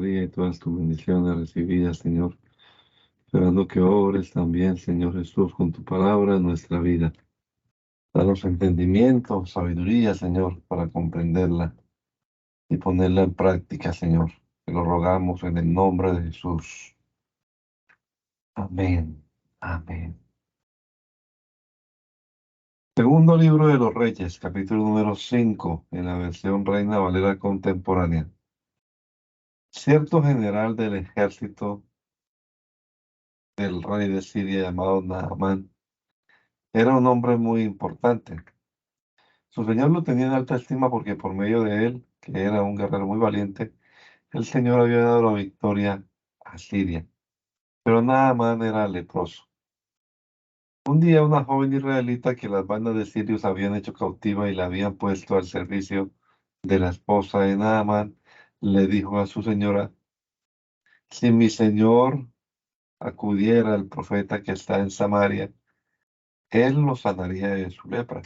María, y todas tus bendiciones recibidas, Señor. Esperando que obres también, Señor Jesús, con tu palabra en nuestra vida. Danos entendimiento, sabiduría, Señor, para comprenderla y ponerla en práctica, Señor. Te lo rogamos en el nombre de Jesús. Amén. Amén. Segundo libro de los Reyes, capítulo número 5, en la versión Reina Valera contemporánea. Cierto general del ejército del rey de Siria llamado Naamán era un hombre muy importante. Su señor lo tenía en alta estima porque por medio de él, que era un guerrero muy valiente, el Señor había dado la victoria a Siria. Pero Naamán era leproso. Un día una joven israelita que las bandas de sirios habían hecho cautiva y la habían puesto al servicio de la esposa de Naamán, le dijo a su señora: si mi señor acudiera al profeta que está en Samaria, él lo sanaría de su lepra.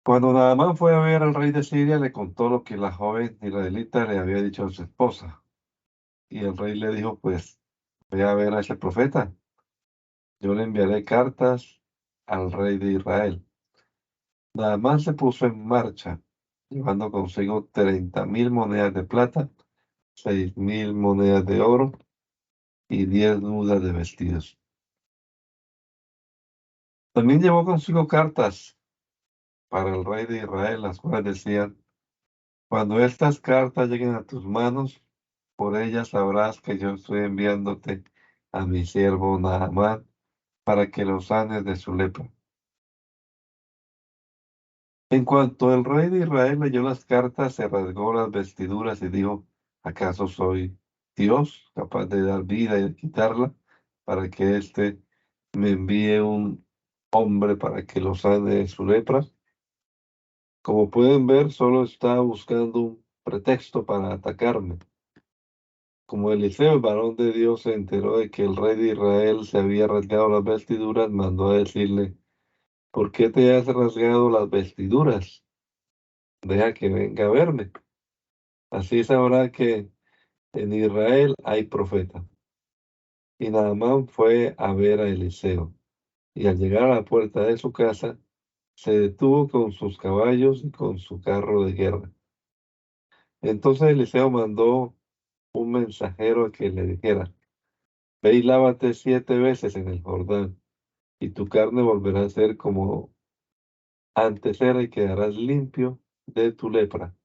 Cuando Naamán fue a ver al rey de Siria, le contó lo que la joven israelita le había dicho a su esposa. Y el rey le dijo: pues ve a ver a ese profeta. Yo le enviaré cartas al rey de Israel. Naamán se puso en marcha, llevando consigo 30.000 monedas de plata, 6.000 monedas de oro y 10 mudas de vestidos. También llevó consigo cartas para el rey de Israel, las cuales decían: cuando estas cartas lleguen a tus manos, por ellas sabrás que yo estoy enviándote a mi siervo Naamán para que lo sanes de su lepra. En cuanto el rey de Israel leyó las cartas, se rasgó las vestiduras y dijo: ¿acaso soy Dios capaz de dar vida y de quitarla, para que éste me envíe un hombre para que lo sane de su lepra? Como pueden ver, solo está buscando un pretexto para atacarme. Como Eliseo, el varón de Dios, se enteró de que el rey de Israel se había rasgado las vestiduras, mandó a decirle: ¿por qué te has rasgado las vestiduras? Deja que venga a verme. Así sabrá que en Israel hay profeta. Y Naamán fue a ver a Eliseo, y al llegar a la puerta de su casa, se detuvo con sus caballos y con su carro de guerra. Entonces Eliseo mandó un mensajero a que le dijera: ve y lávate 7 veces en el Jordán, y tu carne volverá a ser como antes era, y quedarás limpio de tu lepra.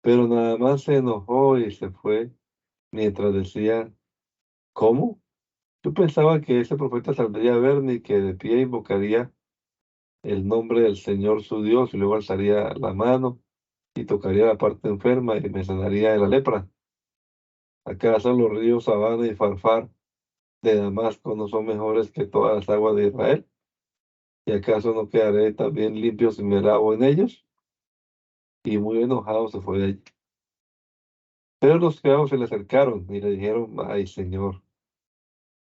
Pero nada más se enojó y se fue, mientras decía: ¿cómo? Yo pensaba que ese profeta saldría a verme y que de pie invocaría el nombre del Señor su Dios, y luego alzaría la mano y tocaría la parte enferma y me sanaría de la lepra. ¿Acaso los ríos Abana y Farfar de Damasco no son mejores que todas las aguas de Israel? ¿Y acaso no quedaré también limpio si me lavo en ellos? Y muy enojado se fue de allí. Pero los criados se le acercaron y le dijeron: ay, Señor,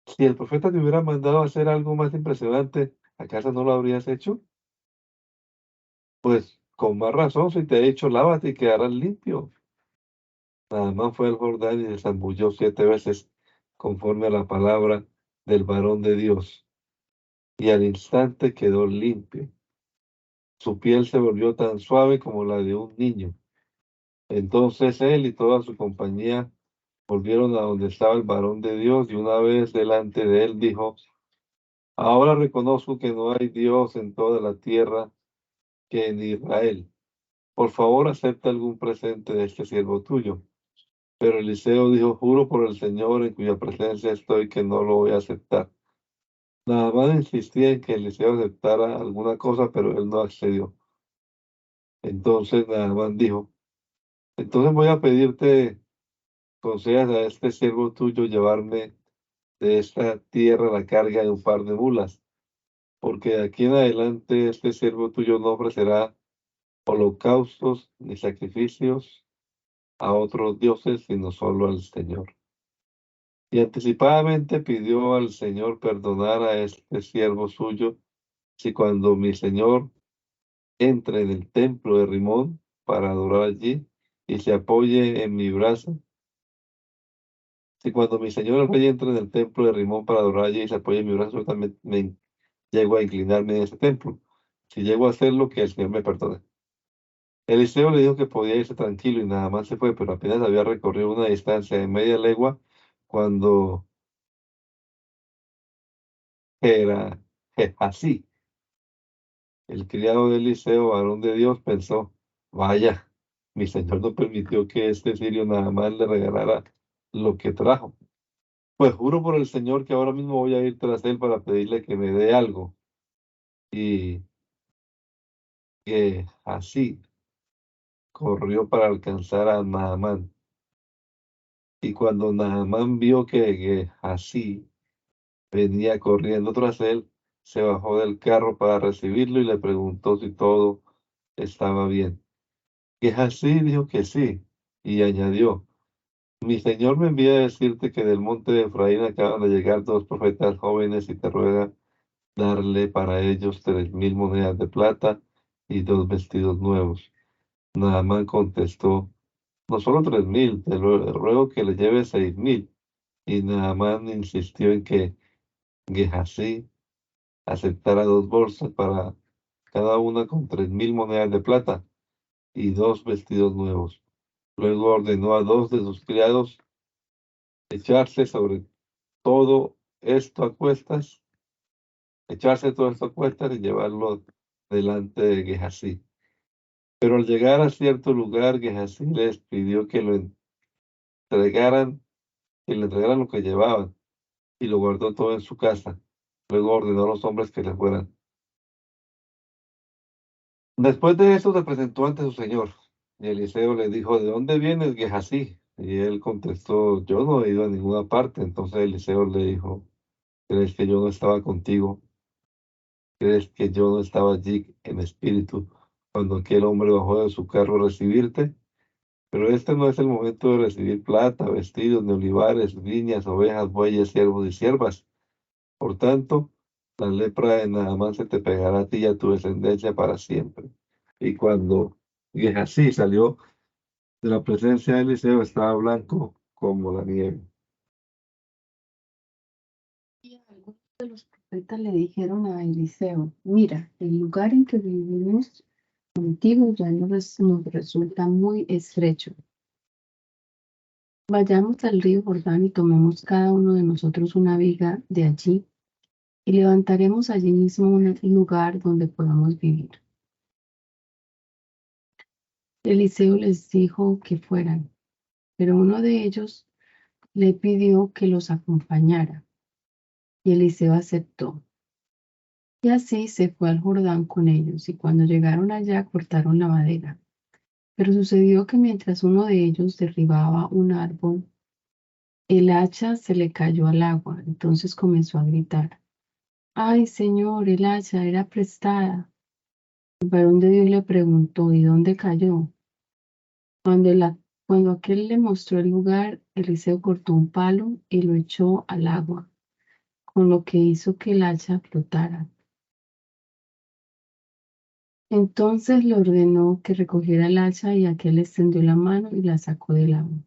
si el profeta te hubiera mandado a hacer algo más impresionante, ¿acaso no lo habrías hecho? Pues con más razón, si te he dicho lávate y quedarás limpio. Naamán fue al Jordán y se zambulló 7 veces conforme a la palabra del varón de Dios, y al instante quedó limpio. Su piel se volvió tan suave como la de un niño. Entonces él y toda su compañía volvieron a donde estaba el varón de Dios, y una vez delante de él dijo: ahora reconozco que no hay Dios en toda la tierra que en Israel. Por favor, acepta algún presente de este siervo tuyo. Pero Eliseo dijo: juro por el Señor en cuya presencia estoy que no lo voy a aceptar. Nada más insistía en que Eliseo aceptara alguna cosa, pero él no accedió. Entonces Naamán dijo: entonces voy a pedirte concedas a este siervo tuyo llevarme de esta tierra la carga de un par de mulas, porque de aquí en adelante este siervo tuyo no ofrecerá holocaustos ni sacrificios a otros dioses, sino solo al Señor. Y anticipadamente pidió al Señor perdonar a este siervo suyo, si cuando mi Señor entre en el templo de Rimón para adorar allí y se apoye en mi brazo. Si cuando mi señor el rey entre en el templo de Rimón para adorar y se apoye en mi brazo, yo también llego a inclinarme en ese templo. Si llego a hacerlo, que el Señor me perdone. Eliseo le dijo que podía irse tranquilo y nada más se fue, pero apenas había recorrido una distancia de media legua cuando era así. El criado de Eliseo, varón de Dios, pensó, vaya, mi señor no permitió que este sirio nada más le regalara lo que trajo. Pues juro por el Señor que ahora mismo voy a ir tras él para pedirle que me dé algo. Y que así corrió para alcanzar a Naamán. Y cuando Naamán vio que así venía corriendo tras él, se bajó del carro para recibirlo y le preguntó si todo estaba bien. Que así dijo que sí, y añadió, mi señor me envía a decirte que del monte de Efraín acaban de llegar dos profetas jóvenes y te ruega darle para ellos 3.000 monedas de plata y dos vestidos nuevos. Naamán contestó, no solo 3.000, te ruego que le lleves 6.000. Y Naamán insistió en que Gehazi aceptara dos bolsas para cada una con 3.000 monedas de plata y dos vestidos nuevos. Luego ordenó a dos de sus criados echarse sobre todo esto a cuestas, echarse todo esto a cuestas y llevarlo delante de Gehazi. Pero al llegar a cierto lugar, Gehazi les pidió entregaran, que le entregaran lo que llevaban, y lo guardó todo en su casa. Luego ordenó a los hombres que le fueran. Después de eso se presentó ante su señor, y Eliseo le dijo, ¿de dónde vienes, Gehazi? Y él contestó, yo no he ido a ninguna parte. Entonces Eliseo le dijo, ¿crees que yo no estaba contigo? ¿Crees que yo no estaba allí en espíritu cuando aquel hombre bajó de su carro a recibirte? Pero este no es el momento de recibir plata, vestidos, ni olivares, viñas, ovejas, bueyes, siervos y siervas. Por tanto, la lepra de Naamán se te pegará a ti y a tu descendencia para siempre. Y cuando Gehazi salió de la presencia de Eliseo, estaba blanco como la nieve. Y algunos de los profetas le dijeron a Eliseo, mira, el lugar en que vivimos contigo ya nos resulta muy estrecho. Vayamos al río Jordán y tomemos cada uno de nosotros una viga de allí y levantaremos allí mismo un lugar donde podamos vivir. Eliseo les dijo que fueran, pero uno de ellos le pidió que los acompañara y Eliseo aceptó. Y así se fue al Jordán con ellos, y cuando llegaron allá cortaron la madera. Pero sucedió que mientras uno de ellos derribaba un árbol, el hacha se le cayó al agua. Entonces comenzó a gritar, ¡ay, Señor, el hacha era prestada! El varón de Dios le preguntó, ¿y dónde cayó? Cuando, cuando aquel le mostró el lugar, Eliseo cortó un palo y lo echó al agua, con lo que hizo que el hacha flotara. Entonces le ordenó que recogiera el hacha y aquel extendió la mano y la sacó del agua.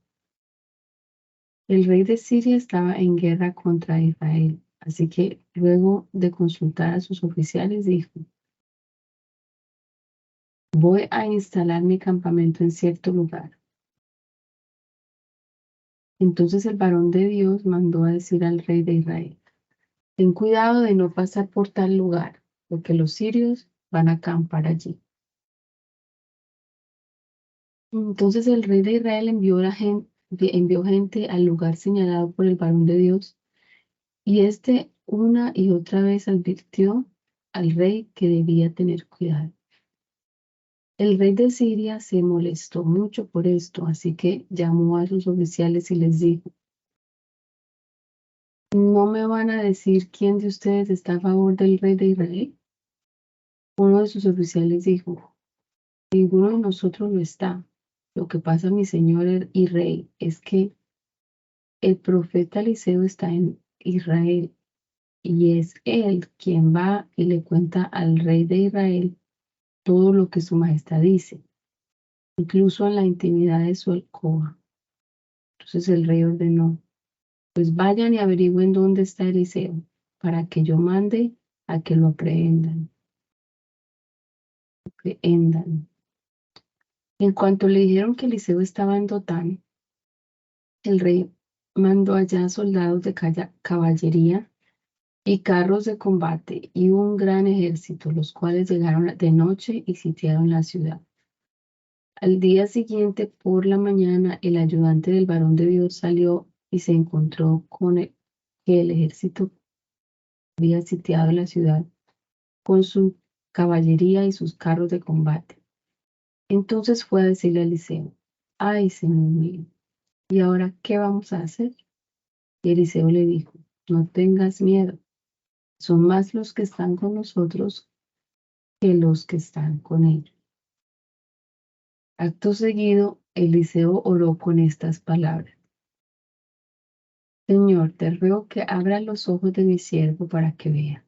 El rey de Siria estaba en guerra contra Israel, así que luego de consultar a sus oficiales dijo, voy a instalar mi campamento en cierto lugar. Entonces el varón de Dios mandó a decir al rey de Israel, ten cuidado de no pasar por tal lugar, porque los sirios van a acampar allí. Entonces el rey de Israel envió gente al lugar señalado por el varón de Dios, y éste una y otra vez advirtió al rey que debía tener cuidado. El rey de Siria se molestó mucho por esto, así que llamó a sus oficiales y les dijo, ¿no me van a decir quién de ustedes está a favor del rey de Israel? Uno de sus oficiales dijo, ninguno de nosotros lo está. Lo que pasa, mi señor y rey, es que el profeta Eliseo está en Israel y es él quien va y le cuenta al rey de Israel todo lo que su majestad dice. incluso en la intimidad de su alcoba. Entonces el rey ordenó: pues vayan y averigüen dónde está Eliseo, para que yo mande a que lo aprehendan. En cuanto le dijeron que Eliseo estaba en Dotán, el rey mandó allá soldados de caballería y carros de combate y un gran ejército, los cuales llegaron de noche y sitiaron la ciudad. Al día siguiente, por la mañana, el ayudante del varón de Dios salió y se encontró con que el ejército había sitiado la ciudad con su caballería y sus carros de combate. Entonces fue a decirle a Eliseo: ay, Señor mío, ¿y ahora qué vamos a hacer? Y Eliseo le dijo: no tengas miedo, son más los que están con nosotros que los que están con ellos. Acto seguido, Eliseo oró con estas palabras: Señor, te ruego que abra los ojos de mi siervo para que vea.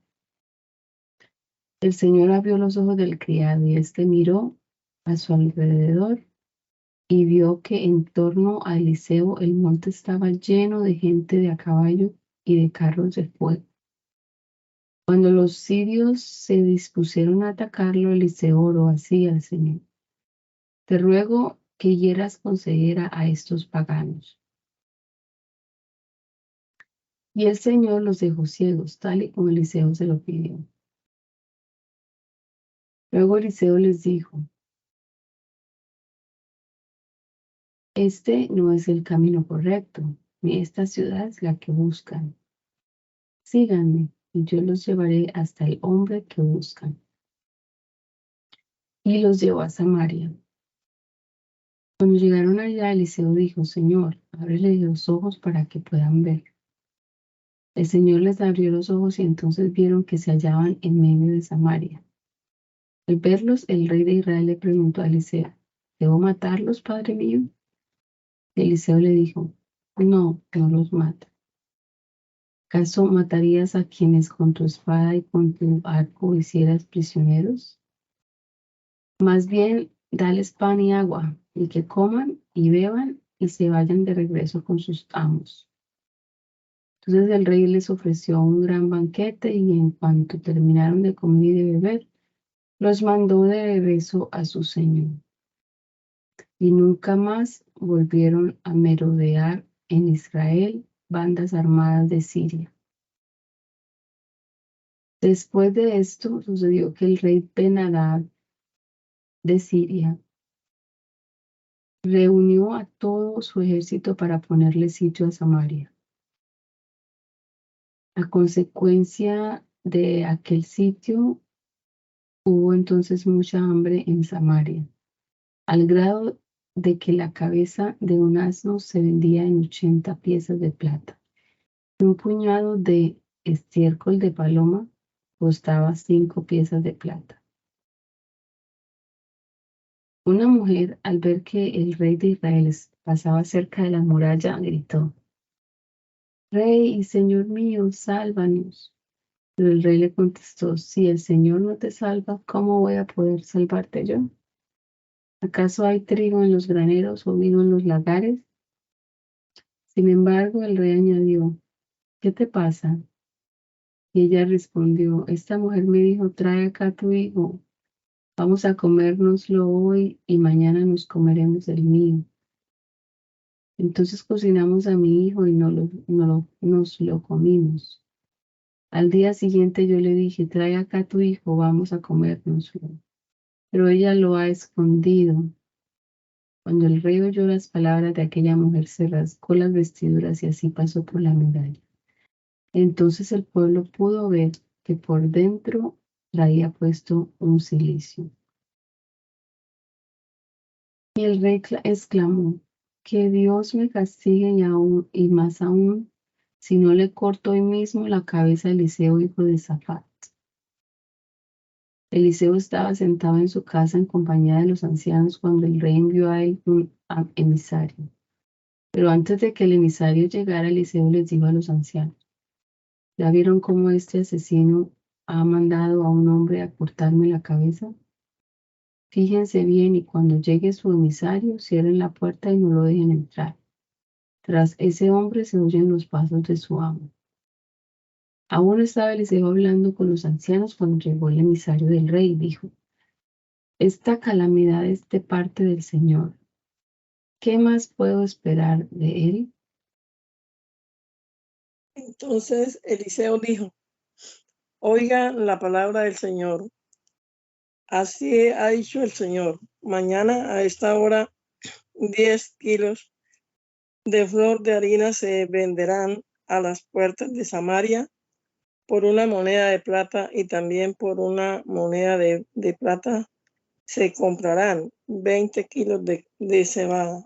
El Señor abrió los ojos del criado y éste miró a su alrededor y vio que en torno a Eliseo el monte estaba lleno de gente de a caballo y de carros de fuego. Cuando los sirios se dispusieron a atacarlo, Eliseo oró así al Señor: te ruego que hieras con ceguera a estos paganos. Y el Señor los dejó ciegos, tal y como Eliseo se lo pidió. Luego Eliseo les dijo: este no es el camino correcto, ni esta ciudad es la que buscan. Síganme, y yo los llevaré hasta el hombre que buscan. Y los llevó a Samaria. Cuando llegaron allá, Eliseo dijo: Señor, ábrele los ojos para que puedan ver. El Señor les abrió los ojos y entonces vieron que se hallaban en medio de Samaria. Al verlos, el rey de Israel le preguntó a Eliseo: ¿debo matarlos, padre mío? Y Eliseo le dijo: no, no los mata. ¿Acaso matarías a quienes con tu espada y con tu arco hicieras prisioneros? Más bien, dales pan y agua, y que coman y beban y se vayan de regreso con sus amos. Entonces el rey les ofreció un gran banquete y en cuanto terminaron de comer y de beber, los mandó de regreso a su señor. Y nunca más volvieron a merodear en Israel bandas armadas de Siria. Después de esto sucedió que el rey Ben-Hadad de Siria reunió a todo su ejército para ponerle sitio a Samaria. A consecuencia de aquel sitio, hubo entonces mucha hambre en Samaria, al grado de que la cabeza de un asno se vendía en 80 piezas de plata. Y un puñado de estiércol de paloma costaba 5 piezas de plata. Una mujer, al ver que el rey de Israel pasaba cerca de la muralla, gritó: Rey y Señor mío, sálvanos. Pero el rey le contestó: si el Señor no te salva, ¿cómo voy a poder salvarte yo? ¿Acaso hay trigo en los graneros o vino en los lagares? Sin embargo, el rey añadió: ¿qué te pasa? Y ella respondió: esta mujer me dijo: trae acá a tu hijo, vamos a comérnoslo hoy y mañana nos comeremos el mío. Entonces cocinamos a mi hijo y nos lo comimos. Al día siguiente yo le dije: trae acá a tu hijo, vamos a comérnoslo. Pero ella lo ha escondido. Cuando el rey oyó las palabras de aquella mujer, se rasgó las vestiduras y así pasó por la muralla. Entonces el pueblo pudo ver que por dentro traía puesto un cilicio. Y el rey exclamó: que Dios me castigue y más aún, si no le corto hoy mismo la cabeza a Eliseo, hijo de Safat. Eliseo estaba sentado en su casa en compañía de los ancianos cuando el rey envió a él un emisario. Pero antes de que el emisario llegara, Eliseo les dijo a los ancianos: ¿ya vieron cómo este asesino ha mandado a un hombre a cortarme la cabeza? Fíjense bien y cuando llegue su emisario, cierren la puerta y no lo dejen entrar. Tras ese hombre se oyen los pasos de su amo. Aún estaba Eliseo hablando con los ancianos cuando llegó el emisario del rey y dijo: Esta calamidad es de parte del Señor. ¿Qué más puedo esperar de él? Entonces Eliseo dijo: Oigan la palabra del Señor. Así ha dicho el Señor: mañana a esta hora 10 kilos de flor de harina se venderán a las puertas de Samaria por una moneda de plata, y también por una moneda de plata se comprarán 20 kilos de cebada.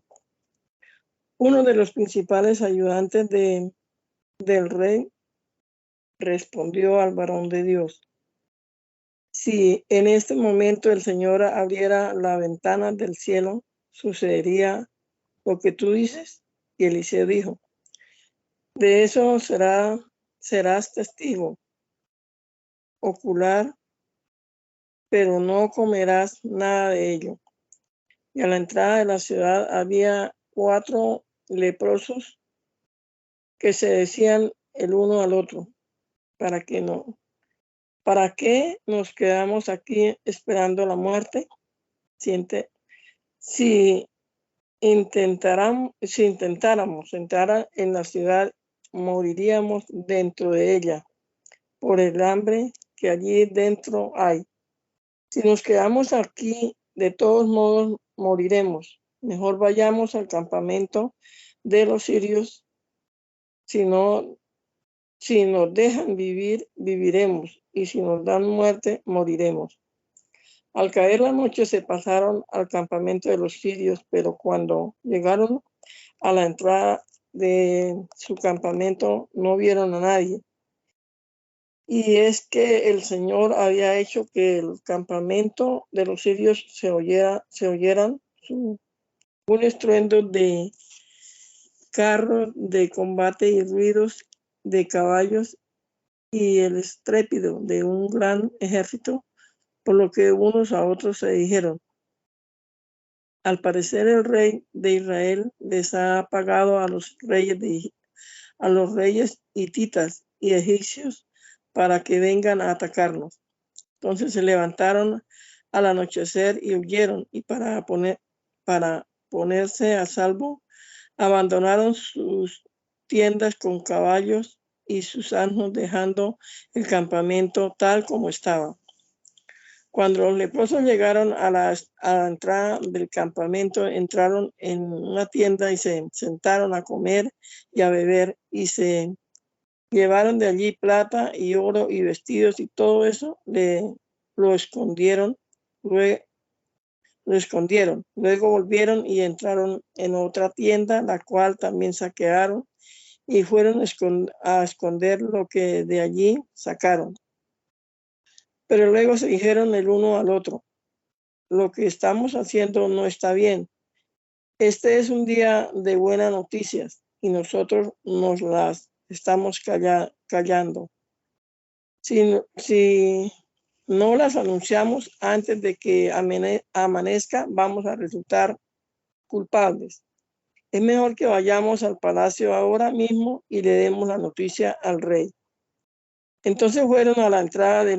Uno de los principales ayudantes del rey respondió al varón de Dios: Si en este momento el Señor abriera la ventana del cielo, ¿sucedería lo que tú dices? Y Eliseo dijo: De eso serás testigo ocular, pero no comerás nada de ello. Y a la entrada de la ciudad había 4 leprosos que se decían el uno al otro: ¿Para qué nos quedamos aquí esperando la muerte? Si intentáramos entrar en la ciudad, moriríamos dentro de ella por el hambre que allí dentro hay. Si nos quedamos aquí, de todos modos moriremos. Mejor vayamos al campamento de los sirios. Si nos dejan vivir, viviremos, y si nos dan muerte, moriremos. Al caer la noche se pasaron al campamento de los sirios, pero cuando llegaron a la entrada de su campamento no vieron a nadie. Y es que el Señor había hecho que el campamento de los sirios se oyeran un estruendo de carros de combate y ruidos de caballos y el estrépito de un gran ejército, por lo que unos a otros se dijeron: Al parecer el rey de Israel les ha pagado a los reyes hititas y egipcios para que vengan a atacarnos. Entonces se levantaron al anochecer y huyeron, y para ponerse a salvo, abandonaron sus tiendas con caballos y sus asnos, dejando el campamento tal como estaba. Cuando los leprosos llegaron a la entrada del campamento, entraron en una tienda y se sentaron a comer y a beber, y se llevaron de allí plata y oro y vestidos, y todo eso lo escondieron. Luego volvieron y entraron en otra tienda, la cual también saquearon, y fueron a esconder lo que de allí sacaron. Pero luego se dijeron el uno al otro: Lo que estamos haciendo no está bien. Este es un día de buenas noticias y nosotros nos las estamos callando. Si no las anunciamos antes de que amanezca, vamos a resultar culpables. Es mejor que vayamos al palacio ahora mismo y le demos la noticia al rey. Entonces fueron a la entrada de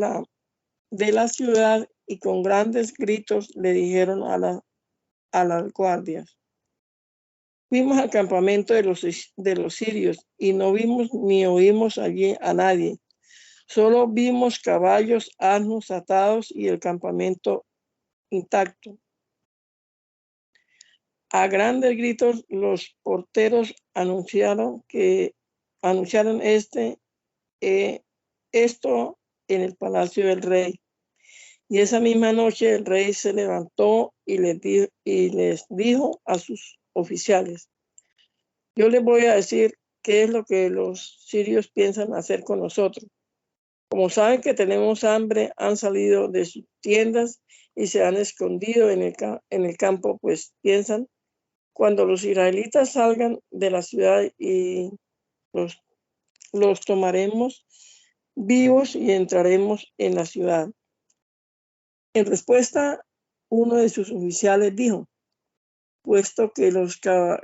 la ciudad y con grandes gritos le dijeron a las guardias: Fuimos al campamento de los sirios y no vimos ni oímos allí a nadie. Solo vimos caballos, asnos atados y el campamento intacto. A grandes gritos los porteros anunciaron esto en el palacio del rey. Y esa misma noche el rey se levantó y les dijo a sus oficiales: Yo les voy a decir qué es lo que los sirios piensan hacer con nosotros. Como saben que tenemos hambre, han salido de sus tiendas y se han escondido en el campo, pues piensan: cuando los israelitas salgan de la ciudad y los tomaremos vivos y entraremos en la ciudad. En respuesta uno de sus oficiales dijo: puesto que los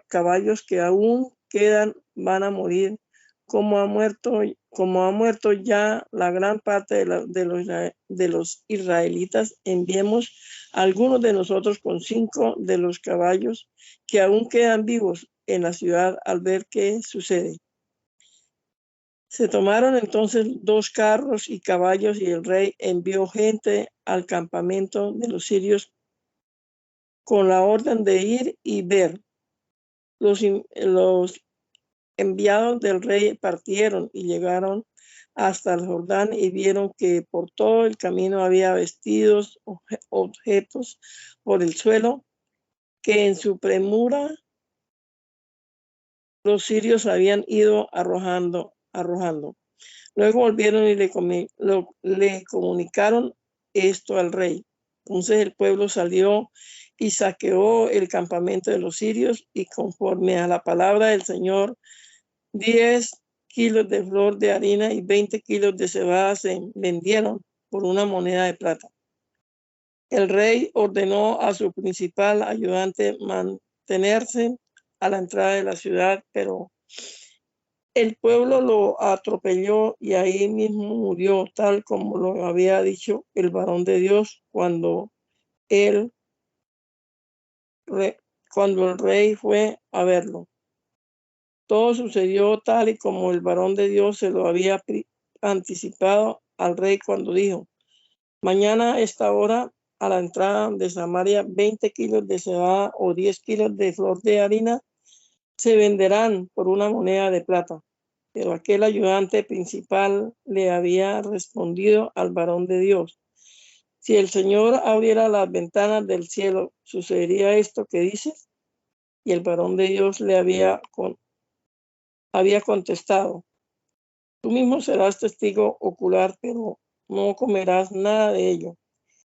caballos que aún quedan van a morir, como ha muerto ya la gran parte de los israelitas, enviemos a algunos de nosotros con 5 de los caballos que aún quedan vivos en la ciudad al ver qué sucede. Se tomaron entonces 2 carros y caballos, y el rey envió gente al campamento de los sirios con la orden de ir y ver. Los enviados del rey partieron y llegaron hasta el Jordán y vieron que por todo el camino había vestidos, objetos por el suelo, que en su premura los sirios habían ido arrojando. Luego volvieron y le comunicaron esto al rey. Entonces el pueblo salió y saqueó el campamento de los sirios, y conforme a la palabra del Señor, 10 kilos de flor de harina y 20 kilos de cebada se vendieron por una moneda de plata. El rey ordenó a su principal ayudante mantenerse a la entrada de la ciudad, pero el pueblo lo atropelló y ahí mismo murió, tal como lo había dicho el varón de Dios cuando el rey fue a verlo. Todo sucedió tal y como el varón de Dios se lo había anticipado al rey cuando dijo: mañana a esta hora, a la entrada de Samaria, 20 kilos de cebada o 10 kilos de flor de harina se venderán por una moneda de plata. Pero aquel ayudante principal le había respondido al varón de Dios: si el Señor abriera las ventanas del cielo, ¿sucedería esto que dices? Y el varón de Dios le había contestado: tú mismo serás testigo ocular, pero no comerás nada de ello.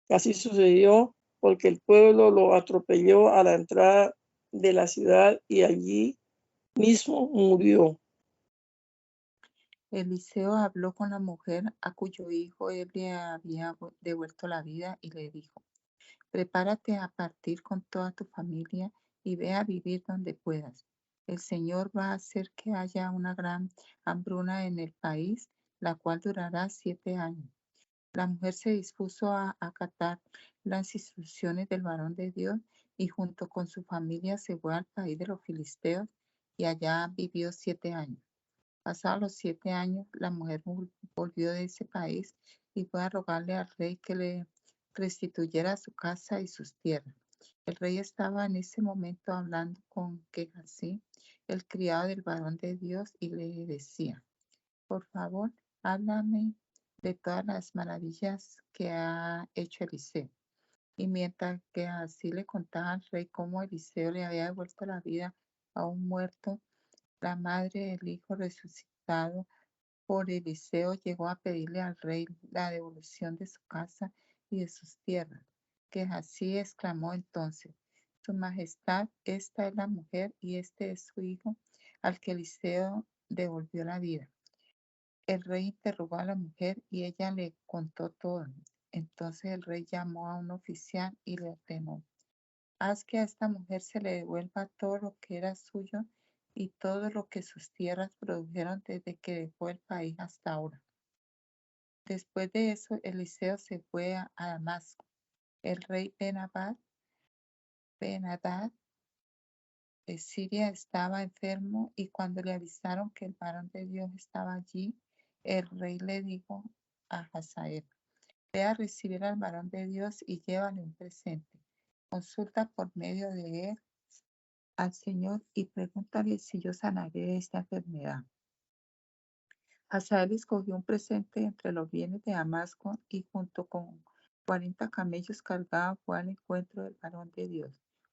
Así sucedió, porque el pueblo lo atropelló a la entrada de la ciudad y allí mismo murió. Eliseo habló con la mujer a cuyo hijo él le había devuelto la vida y le dijo: prepárate a partir con toda tu familia y ve a vivir donde puedas. El Señor va a hacer que haya una gran hambruna en el país, la cual durará 7 años. La mujer se dispuso a acatar las instrucciones del varón de Dios y junto con su familia se fue al país de los filisteos y allá vivió 7 años. Pasados los 7 años, la mujer volvió de ese país y fue a rogarle al rey que le restituyera su casa y sus tierras. El rey estaba en ese momento hablando con Gehazi, el criado del varón de Dios, y le decía: por favor, háblame de todas las maravillas que ha hecho Eliseo. Y mientras que así le contaba al rey cómo Eliseo le había devuelto la vida a un muerto, la madre del hijo resucitado por Eliseo llegó a pedirle al rey la devolución de su casa y de sus tierras. Que así exclamó entonces: Su Majestad, esta es la mujer y este es su hijo, al que Eliseo devolvió la vida. El rey interrogó a la mujer y ella le contó todo. Entonces el rey llamó a un oficial y le ordenó: haz que a esta mujer se le devuelva todo lo que era suyo y todo lo que sus tierras produjeron desde que dejó el país hasta ahora. Después de eso, Eliseo se fue a Damasco. El rey Ben-Hadad de Siria estaba enfermo, y cuando le avisaron que el varón de Dios estaba allí, el rey le dijo a Hazael: ve a recibir al varón de Dios y llévale un presente. Consulta por medio de él al Señor y pregúntale si yo sanaré de esta enfermedad. Hazael escogió un presente entre los bienes de Damasco y junto con 40 camellos cargados fue al encuentro del varón de Dios.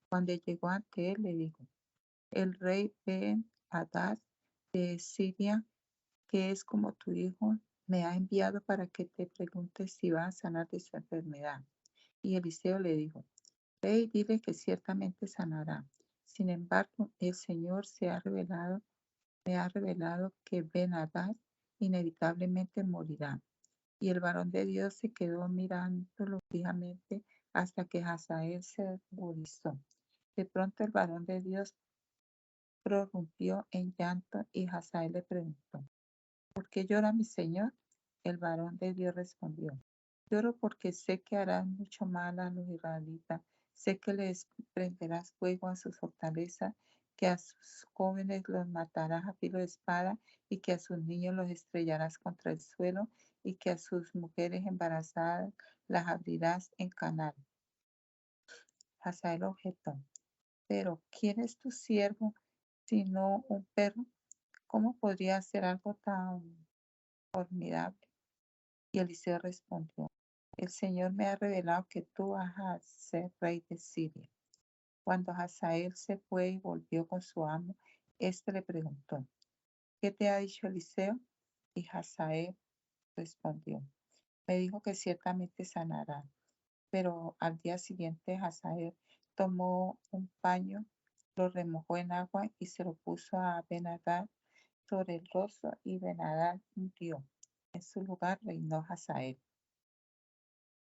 Cuando llegó ante él, le dijo: el rey Ben-Hadad de Siria, que es como tu hijo, me ha enviado para que te preguntes si va a sanar de su enfermedad. Y Eliseo le dijo: ve y dile que ciertamente sanará. Sin embargo, el Señor me ha revelado que Ben-Hadad inevitablemente morirá. Y el varón de Dios se quedó mirándolo fijamente hasta que Hazael se ruborizó. De pronto el varón de Dios prorrumpió en llanto y Hazael le preguntó: ¿por qué llora mi señor? El varón de Dios respondió: lloro porque sé que harás mucho mal a los israelitas, sé que les prenderás fuego a sus fortalezas, que a sus jóvenes los matarás a filo de espada y que a sus niños los estrellarás contra el suelo y que a sus mujeres embarazadas las abrirás en canal. Hazael objetó: pero ¿quién es tu siervo sino un perro? ¿Cómo podría hacer algo tan formidable? Y Eliseo respondió: el Señor me ha revelado que tú vas a ser rey de Siria. Cuando Hazael se fue y volvió con su amo, éste le preguntó: ¿qué te ha dicho Eliseo? Y Hazael respondió: me dijo que ciertamente sanará. Pero al día siguiente Hazael tomó un paño, lo remojó en agua y se lo puso a Ben-Hadad sobre el rostro, y Ben-Hadad murió. En su lugar reinó Hazael.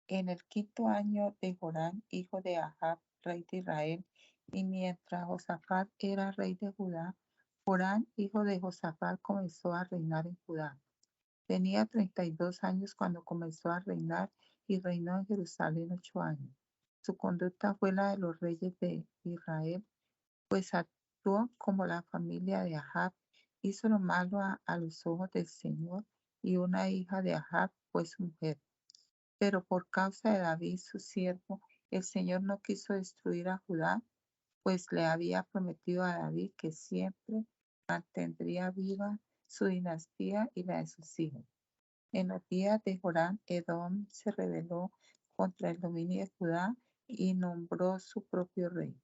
En el 5.º año de Joram, hijo de Ahab, rey de Israel, y mientras Josafat era rey de Judá, Joram, hijo de Josafat, comenzó a reinar en Judá. Tenía 32 años cuando comenzó a reinar y reinó en Jerusalén 8 años. Su conducta fue la de los reyes de Israel, pues actuó como la familia de Ahab, hizo lo malo a los ojos del Señor, y una hija de Ahab fue su mujer. Pero por causa de David, su siervo, el Señor no quiso destruir a Judá, pues le había prometido a David que siempre mantendría viva su dinastía y la de sus hijos. En los días de Joram, Edom se rebeló contra el dominio de Judá y nombró su propio rey.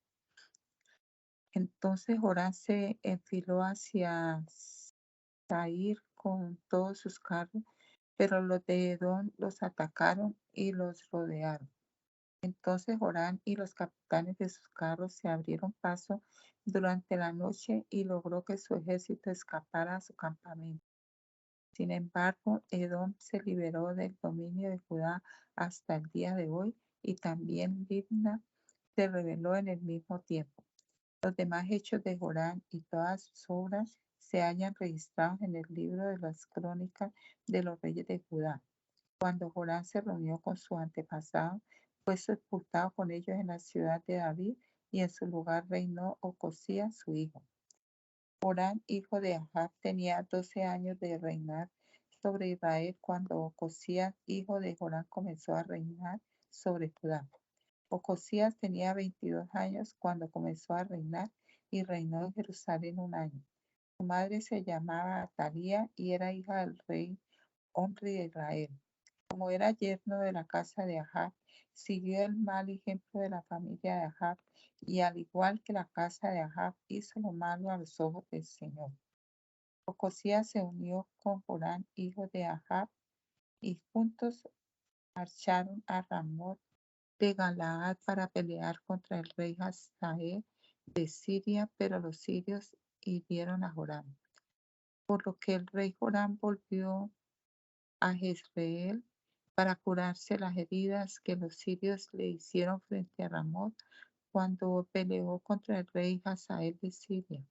Entonces Joram se enfiló hacia Zair con todos sus carros, pero los de Edom los atacaron y los rodearon. Entonces Joram y los capitanes de sus carros se abrieron paso durante la noche y logró que su ejército escapara a su campamento. Sin embargo, Edom se liberó del dominio de Judá hasta el día de hoy, y también Libna se rebeló en el mismo tiempo. Los demás hechos de Joram y todas sus obras se hallan registrados en el libro de las crónicas de los reyes de Judá. Cuando Joram se reunió con su antepasado, fue sepultado con ellos en la ciudad de David, y en su lugar reinó Ocosías, su hijo. Joram, hijo de Ahab, tenía 12 años de reinar sobre Israel cuando Ocosías, hijo de Joram, comenzó a reinar sobre Judá. Ocosías tenía 22 años cuando comenzó a reinar y reinó en Jerusalén 1 año. Su madre se llamaba Atalía y era hija del rey Omri de Israel. Como era yerno de la casa de Ahab, siguió el mal ejemplo de la familia de Ahab, y al igual que la casa de Ahab, hizo lo malo a los ojos del Señor. Ocosías se unió con Joram, hijo de Ahab, y juntos marcharon a Ramot de Galaad para pelear contra el rey Hazael de Siria, pero los sirios hirieron a Joram. Por lo que el rey Joram volvió a Jezreel para curarse las heridas que los sirios le hicieron frente a Ramot cuando peleó contra el rey Hazael de Siria.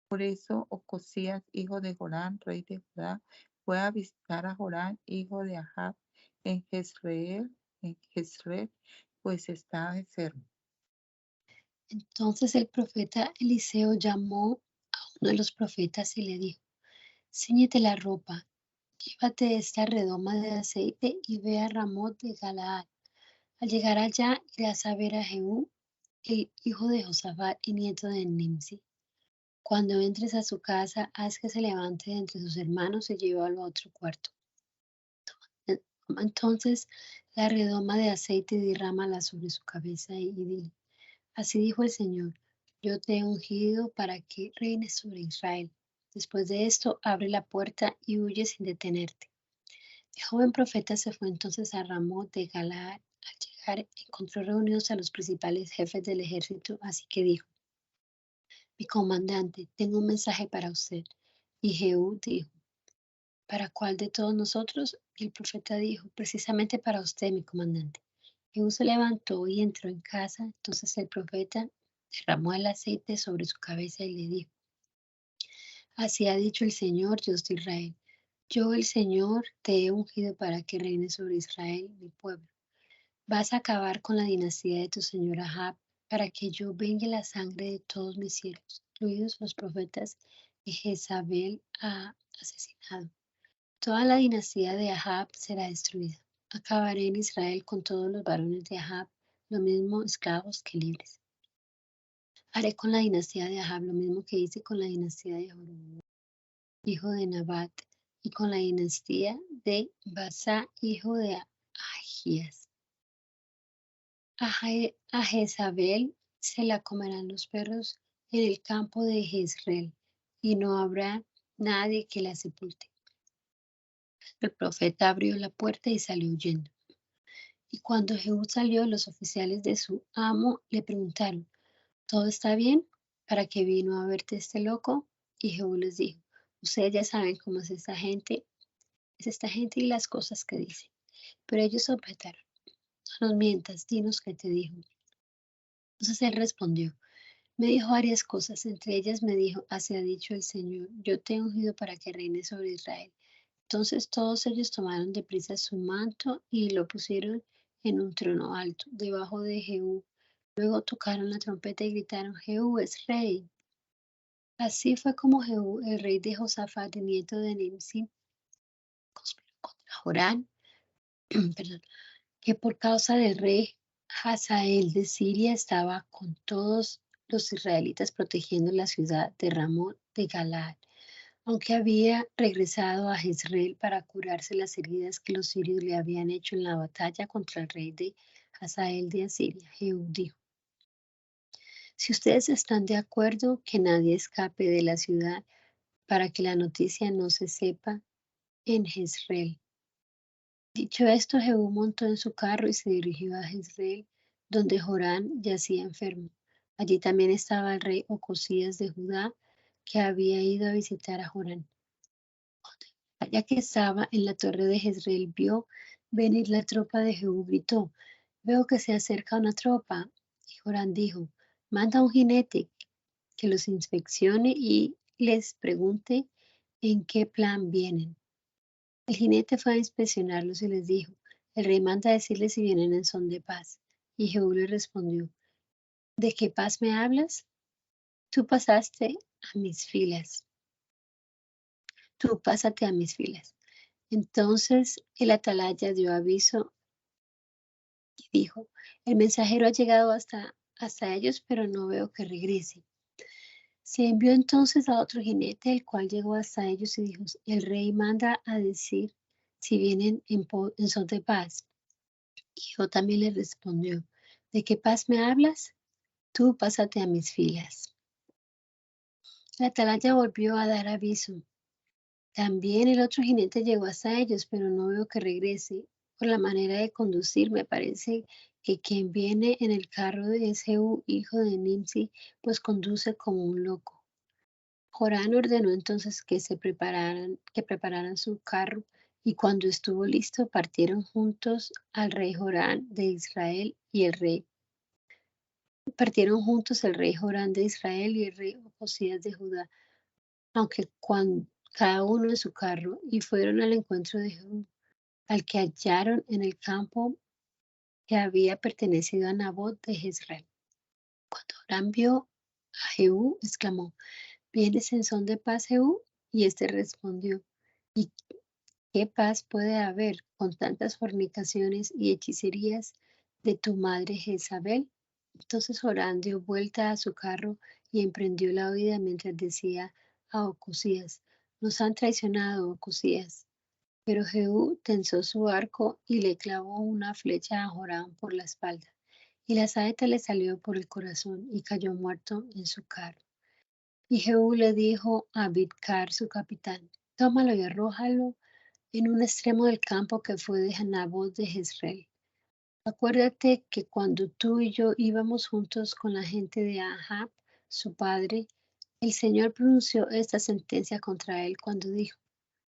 Por eso Ocosías, hijo de Joram, rey de Judá, fue a visitar a Joram, hijo de Ahab, en Jezreel, pues estaba enfermo. Entonces el profeta Eliseo llamó a uno de los profetas y le dijo: cíñete la ropa, llévate esta redoma de aceite y ve a Ramot de Galaad. Al llegar allá, irás a ver a Jehú, el hijo de Josafat y nieto de Nimsi. Cuando entres a su casa, haz que se levante de entre sus hermanos y llévalo a otro cuarto. Toma entonces la redoma de aceite y derrámala sobre su cabeza y dile: así dijo el Señor: yo te he ungido para que reines sobre Israel. Después de esto, abre la puerta y huye sin detenerte. El joven profeta se fue entonces a Ramot de Galaad. Al llegar, encontró reunidos a los principales jefes del ejército, así que dijo: mi comandante, tengo un mensaje para usted. Y Jehú dijo: ¿para cuál de todos nosotros? Y el profeta dijo: precisamente para usted, mi comandante. Jehú se levantó y entró en casa. Entonces el profeta derramó el aceite sobre su cabeza y le dijo: Así ha dicho el Señor, Dios de Israel: Yo, el Señor, te he ungido para que reines sobre Israel, mi pueblo. Vas a acabar con la dinastía de tu señor Ahab, para que yo vengue la sangre de todos mis siervos, incluidos los profetas que Jezabel ha asesinado. Toda la dinastía de Ahab será destruida. Acabaré en Israel con todos los varones de Ahab, lo mismo esclavos que libres. Haré con la dinastía de Ahab lo mismo que hice con la dinastía de Jeroboam, hijo de Nabat, y con la dinastía de Baasa, hijo de Ahías. A Jezabel se la comerán los perros en el campo de Jezreel, y no habrá nadie que la sepulte. El profeta abrió la puerta y salió huyendo. Y cuando Jehú salió, los oficiales de su amo le preguntaron: ¿Todo está bien? ¿Para qué vino a verte este loco? Y Jehú les dijo: Ustedes ya saben cómo es esta gente y las cosas que dice. Pero ellos objetaron: No nos mientas, dinos qué te dijo. Entonces él respondió: Me dijo varias cosas, entre ellas me dijo: Así ha dicho el Señor, yo te he ungido para que reines sobre Israel. Entonces todos ellos tomaron deprisa su manto y lo pusieron en un trono alto, debajo de Jehú. Luego tocaron la trompeta y gritaron: Jehú es rey. Así fue como Jehú, el rey de Josafat, nieto de Nimsi, conspiró contra Jorán, perdón, que por causa del rey Hazael de Siria estaba con todos los israelitas protegiendo la ciudad de Ramón de Galaad, aunque había regresado a Jezreel para curarse las heridas que los sirios le habían hecho en la batalla contra el rey de Hazael de Asiria. Jehú dijo: Si ustedes están de acuerdo, que nadie escape de la ciudad para que la noticia no se sepa en Jezreel. Dicho esto, Jehú montó en su carro y se dirigió a Jezreel, donde Jorán yacía enfermo. Allí también estaba el rey Ocosías de Judá, que había ido a visitar a Jorán. Ya que estaba en la torre de Jezreel, vio venir la tropa de Jehú, gritó: Veo que se acerca una tropa. Y Jorán dijo: Manda un jinete que los inspeccione y les pregunte en qué plan vienen. El jinete fue a inspeccionarlos y les dijo: El rey manda decirles si vienen en son de paz. Y Jehú le respondió: ¿De qué paz me hablas? Tú pasaste a mis filas. Tú pásate a mis filas. Entonces el atalaya dio aviso y dijo: El mensajero ha llegado hasta ellos, pero no veo que regrese. Se envió entonces a otro jinete, el cual llegó hasta ellos y dijo: El rey manda a decir si vienen en son de paz. Y yo también le respondió: ¿De qué paz me hablas? Tú pásate a mis filas. La atalaya volvió a dar aviso. También el otro jinete llegó hasta ellos, pero no veo que regrese. Por la manera de conducir, me parece que quien viene en el carro es Jehú, hijo de Nimsi, pues conduce como un loco. Jorán ordenó entonces que prepararan su carro, y cuando estuvo listo, partieron juntos el rey Jorán de Israel y el rey Jorán de Israel y el rey Ocosías de Judá, aunque cada uno en su carro, y fueron al encuentro de Jehú, al que hallaron en el campo que había pertenecido a Nabot de Jezreel. Cuando Jorán vio a Jehú, exclamó: ¿Vienes en son de paz, Jehú? Y éste respondió: ¿Y qué paz puede haber con tantas fornicaciones y hechicerías de tu madre Jezabel? Entonces Jorán dio vuelta a su carro y emprendió la huida mientras decía a Ocosías: Nos han traicionado, Ocosías. Pero Jehú tensó su arco y le clavó una flecha a Jorán por la espalda, y la saeta le salió por el corazón y cayó muerto en su carro. Y Jehú le dijo a Bidkar, su capitán: Tómalo y arrójalo en un extremo del campo que fue de Nabot de Jezreel. Acuérdate que cuando tú y yo íbamos juntos con la gente de Ahab, su padre, el Señor pronunció esta sentencia contra él cuando dijo: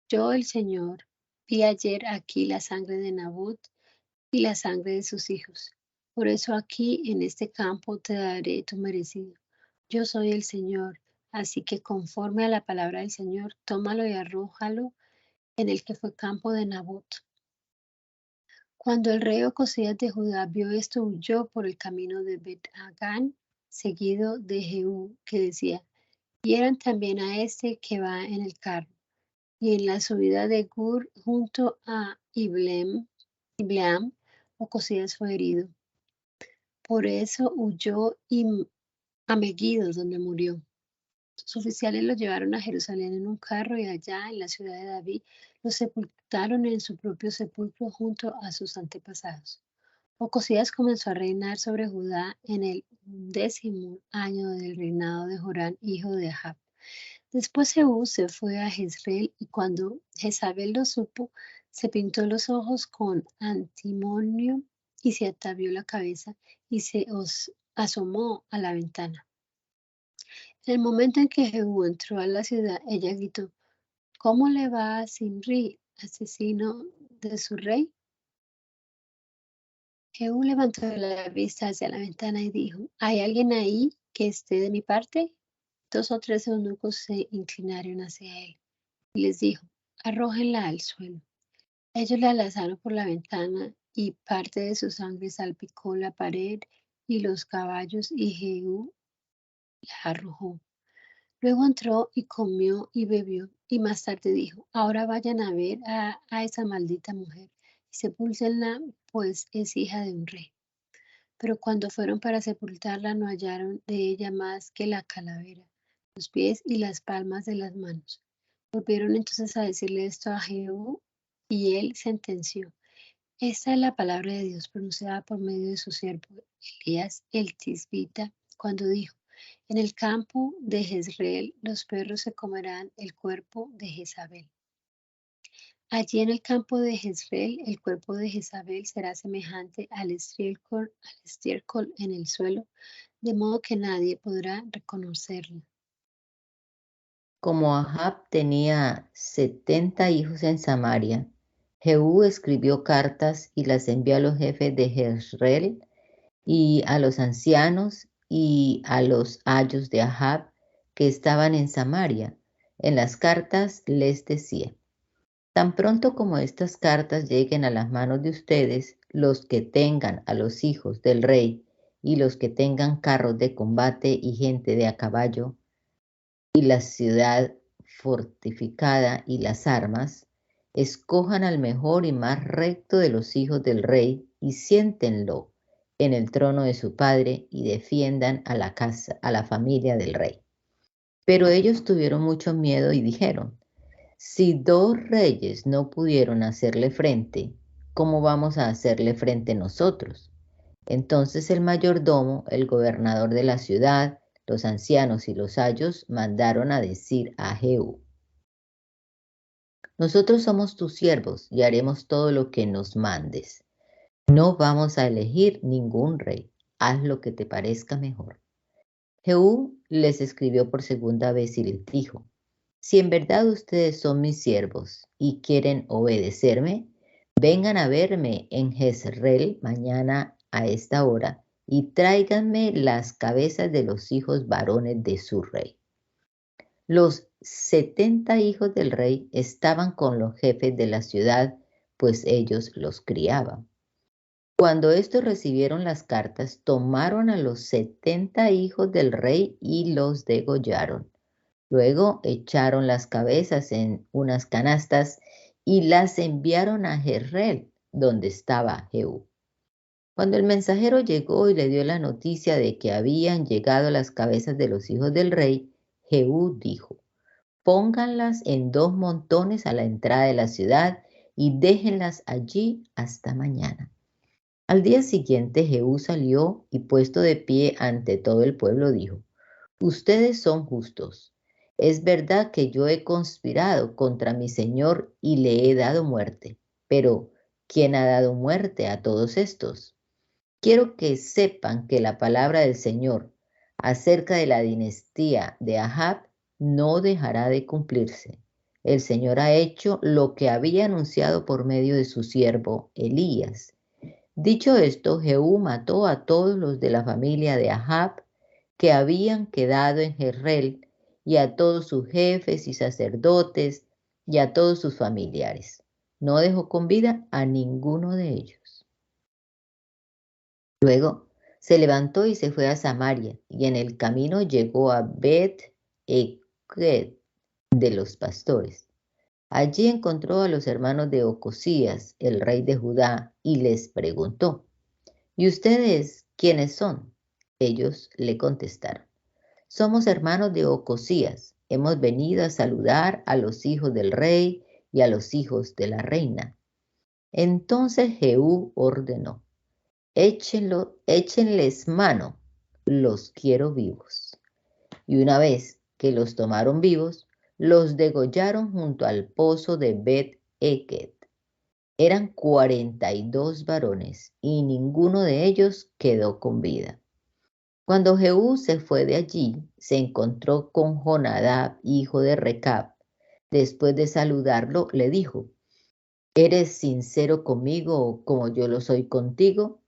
Yo, el Señor, vi ayer aquí la sangre de Nabot y la sangre de sus hijos. Por eso aquí en este campo te daré tu merecido. Yo soy el Señor, así que conforme a la palabra del Señor, tómalo y arrójalo en el que fue campo de Nabot. Cuando el rey Ocosías de Judá vio esto, huyó por el camino de Bet-Hagán, seguido de Jehú, que decía: hieran también a este que va en el carro. Y en la subida de Gur, junto a Ibleam, Ocosías fue herido. Por eso huyó a Megiddo, donde murió. Sus oficiales lo llevaron a Jerusalén en un carro y allá, en la ciudad de David, lo sepultaron en su propio sepulcro junto a sus antepasados. Ocosías comenzó a reinar sobre Judá en el 10º año del reinado de Jorán, hijo de Ahab. Después Jehú se fue a Jezreel y cuando Jezabel lo supo, se pintó los ojos con antimonio y se atavió la cabeza y se asomó a la ventana. En el momento en que Jehú entró a la ciudad, ella gritó: ¿cómo le va a Zimri, asesino de su rey? Jehú levantó la vista hacia la ventana y dijo: ¿hay alguien ahí que esté de mi parte? 2 o 3 eunucos se inclinaron hacia él y les dijo: arrójenla al suelo. Ellos la lanzaron por la ventana y parte de su sangre salpicó la pared y los caballos y Jehú la arrojó. Luego entró y comió y bebió y más tarde dijo: ahora vayan a ver a esa maldita mujer y sepúltenla, pues es hija de un rey. Pero cuando fueron para sepultarla no hallaron de ella más que la calavera, los pies y las palmas de las manos. Volvieron entonces a decirle esto a Jehú y él sentenció: esta es la palabra de Dios pronunciada por medio de su siervo Elías el Tisbita, cuando dijo: en el campo de Jezreel los perros se comerán el cuerpo de Jezabel. Allí en el campo de Jezreel el cuerpo de Jezabel será semejante al estiércol en el suelo, de modo que nadie podrá reconocerla. Como Ahab tenía 70 hijos en Samaria, Jehú escribió cartas y las envió a los jefes de Jezreel y a los ancianos y a los ayos de Ahab que estaban en Samaria. En las cartas les decía: tan pronto como estas cartas lleguen a las manos de ustedes, los que tengan a los hijos del rey y los que tengan carros de combate y gente de a caballo, y la ciudad fortificada y las armas, escojan al mejor y más recto de los hijos del rey y siéntenlo en el trono de su padre y defiendan a la casa, a la familia del rey. Pero ellos tuvieron mucho miedo y dijeron: si 2 reyes no pudieron hacerle frente, ¿cómo vamos a hacerle frente nosotros? Entonces el mayordomo, el gobernador de la ciudad, los ancianos y los ayos mandaron a decir a Jehú: nosotros somos tus siervos y haremos todo lo que nos mandes. No vamos a elegir ningún rey. Haz lo que te parezca mejor. Jehú les escribió por segunda vez y les dijo: si en verdad ustedes son mis siervos y quieren obedecerme, vengan a verme en Jezreel mañana a esta hora y tráiganme las cabezas de los hijos varones de su rey. Los 70 hijos del rey estaban con los jefes de la ciudad, pues ellos los criaban. Cuando estos recibieron las cartas, tomaron a los 70 hijos del rey y los degollaron. Luego echaron las cabezas en unas canastas y las enviaron a Jezreel, donde estaba Jehú. Cuando el mensajero llegó y le dio la noticia de que habían llegado las cabezas de los hijos del rey, Jehú dijo: pónganlas en 2 montones a la entrada de la ciudad y déjenlas allí hasta mañana. Al día siguiente Jehú salió y puesto de pie ante todo el pueblo dijo: ustedes son justos. Es verdad que yo he conspirado contra mi señor y le he dado muerte. Pero, ¿quién ha dado muerte a todos estos? Quiero que sepan que la palabra del Señor acerca de la dinastía de Ahab no dejará de cumplirse. El Señor ha hecho lo que había anunciado por medio de su siervo Elías. Dicho esto, Jehú mató a todos los de la familia de Ahab que habían quedado en Jezreel, y a todos sus jefes y sacerdotes, y a todos sus familiares. No dejó con vida a ninguno de ellos. Luego se levantó y se fue a Samaria, y en el camino llegó a Bet-Eked de los pastores. Allí encontró a los hermanos de Ocosías, el rey de Judá, y les preguntó: ¿Y ustedes quiénes son? Ellos le contestaron: somos hermanos de Ocosías. Hemos venido a saludar a los hijos del rey y a los hijos de la reina. Entonces Jehú ordenó: échenles mano, los quiero vivos. Y una vez que los tomaron vivos, los degollaron junto al pozo de Bet-Eked. Eran 42 varones, y ninguno de ellos quedó con vida. Cuando Jehú se fue de allí, se encontró con Jonadab, hijo de Recab. Después de saludarlo, le dijo: ¿eres sincero conmigo como yo lo soy contigo?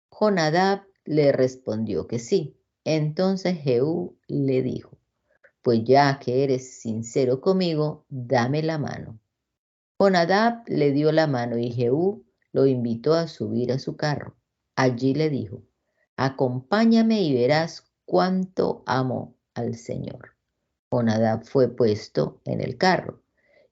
Jonadab le respondió que sí. Entonces Jehú le dijo: pues ya que eres sincero conmigo, dame la mano. Jonadab le dio la mano y Jehú lo invitó a subir a su carro. Allí le dijo: acompáñame y verás cuánto amo al Señor. Jonadab fue puesto en el carro,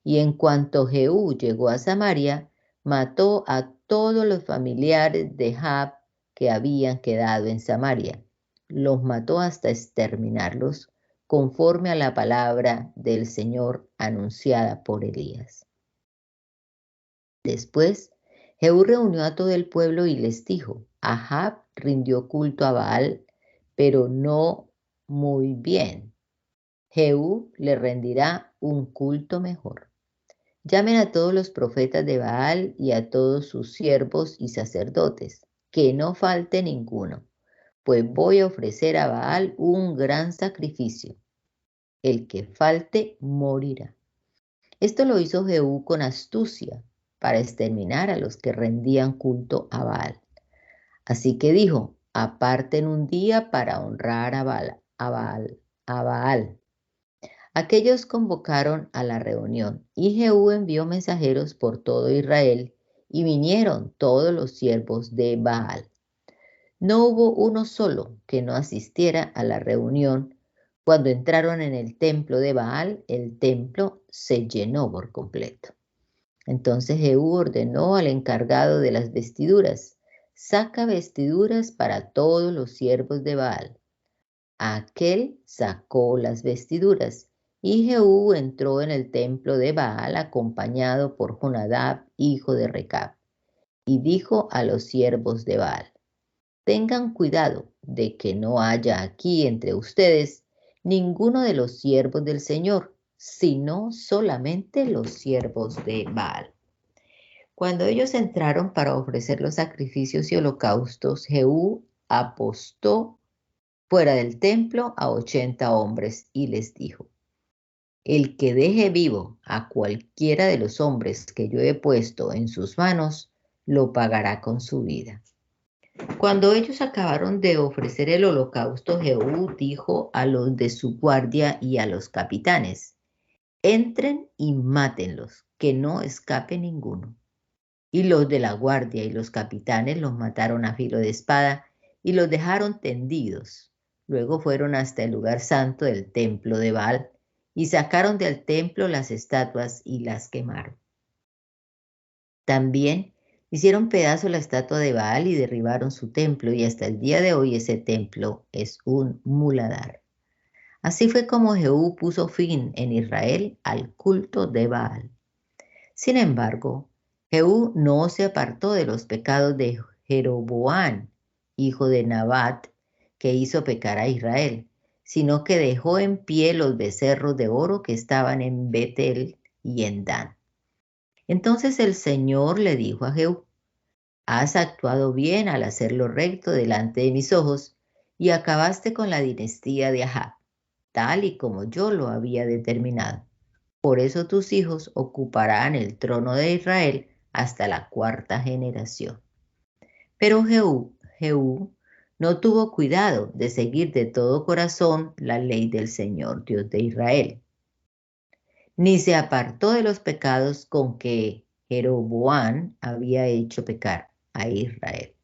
y en cuanto Jehú llegó a Samaria, mató a todos los familiares de Ahab que habían quedado en Samaria. Los mató hasta exterminarlos, conforme a la palabra del Señor anunciada por Elías. Después, Jehú reunió a todo el pueblo y les dijo: Ahab rindió culto a Baal, pero no muy bien. Jehú le rendirá un culto mejor. Llamen a todos los profetas de Baal y a todos sus siervos y sacerdotes, que no falte ninguno, pues voy a ofrecer a Baal un gran sacrificio. El que falte morirá. Esto lo hizo Jehú con astucia, para exterminar a los que rendían culto a Baal. Así que dijo: aparten un día para honrar a Baal. Aquellos convocaron a la reunión, y Jehú envió mensajeros por todo Israel, y vinieron todos los siervos de Baal. No hubo uno solo que no asistiera a la reunión. Cuando entraron en el templo de Baal, el templo se llenó por completo. Entonces Jehú ordenó al encargado de las vestiduras: saca vestiduras para todos los siervos de Baal. Aquel sacó las vestiduras, y Jehú entró en el templo de Baal acompañado por Jonadab, hijo de Recab, y dijo a los siervos de Baal: tengan cuidado de que no haya aquí entre ustedes ninguno de los siervos del Señor, sino solamente los siervos de Baal. Cuando ellos entraron para ofrecer los sacrificios y holocaustos, Jehú apostó fuera del templo a 80 hombres y les dijo: el que deje vivo a cualquiera de los hombres que yo he puesto en sus manos, lo pagará con su vida. Cuando ellos acabaron de ofrecer el holocausto, Jehú dijo a los de su guardia y a los capitanes: entren y mátenlos, que no escape ninguno. Y los de la guardia y los capitanes los mataron a filo de espada y los dejaron tendidos. Luego fueron hasta el lugar santo del templo de Baal y sacaron del templo las estatuas y las quemaron. También hicieron pedazo la estatua de Baal y derribaron su templo, y hasta el día de hoy ese templo es un muladar. Así fue como Jehú puso fin en Israel al culto de Baal. Sin embargo, Jehú no se apartó de los pecados de Jeroboam, hijo de Nabat, que hizo pecar a Israel, sino que dejó en pie los becerros de oro que estaban en Betel y en Dan. Entonces el Señor le dijo a Jehú: has actuado bien al hacer lo recto delante de mis ojos, y acabaste con la dinastía de Ahab, tal y como yo lo había determinado. Por eso tus hijos ocuparán el trono de Israel hasta la 4ª generación. Pero Jehú no tuvo cuidado de seguir de todo corazón la ley del Señor Dios de Israel, ni se apartó de los pecados con que Jeroboam había hecho pecar a Israel.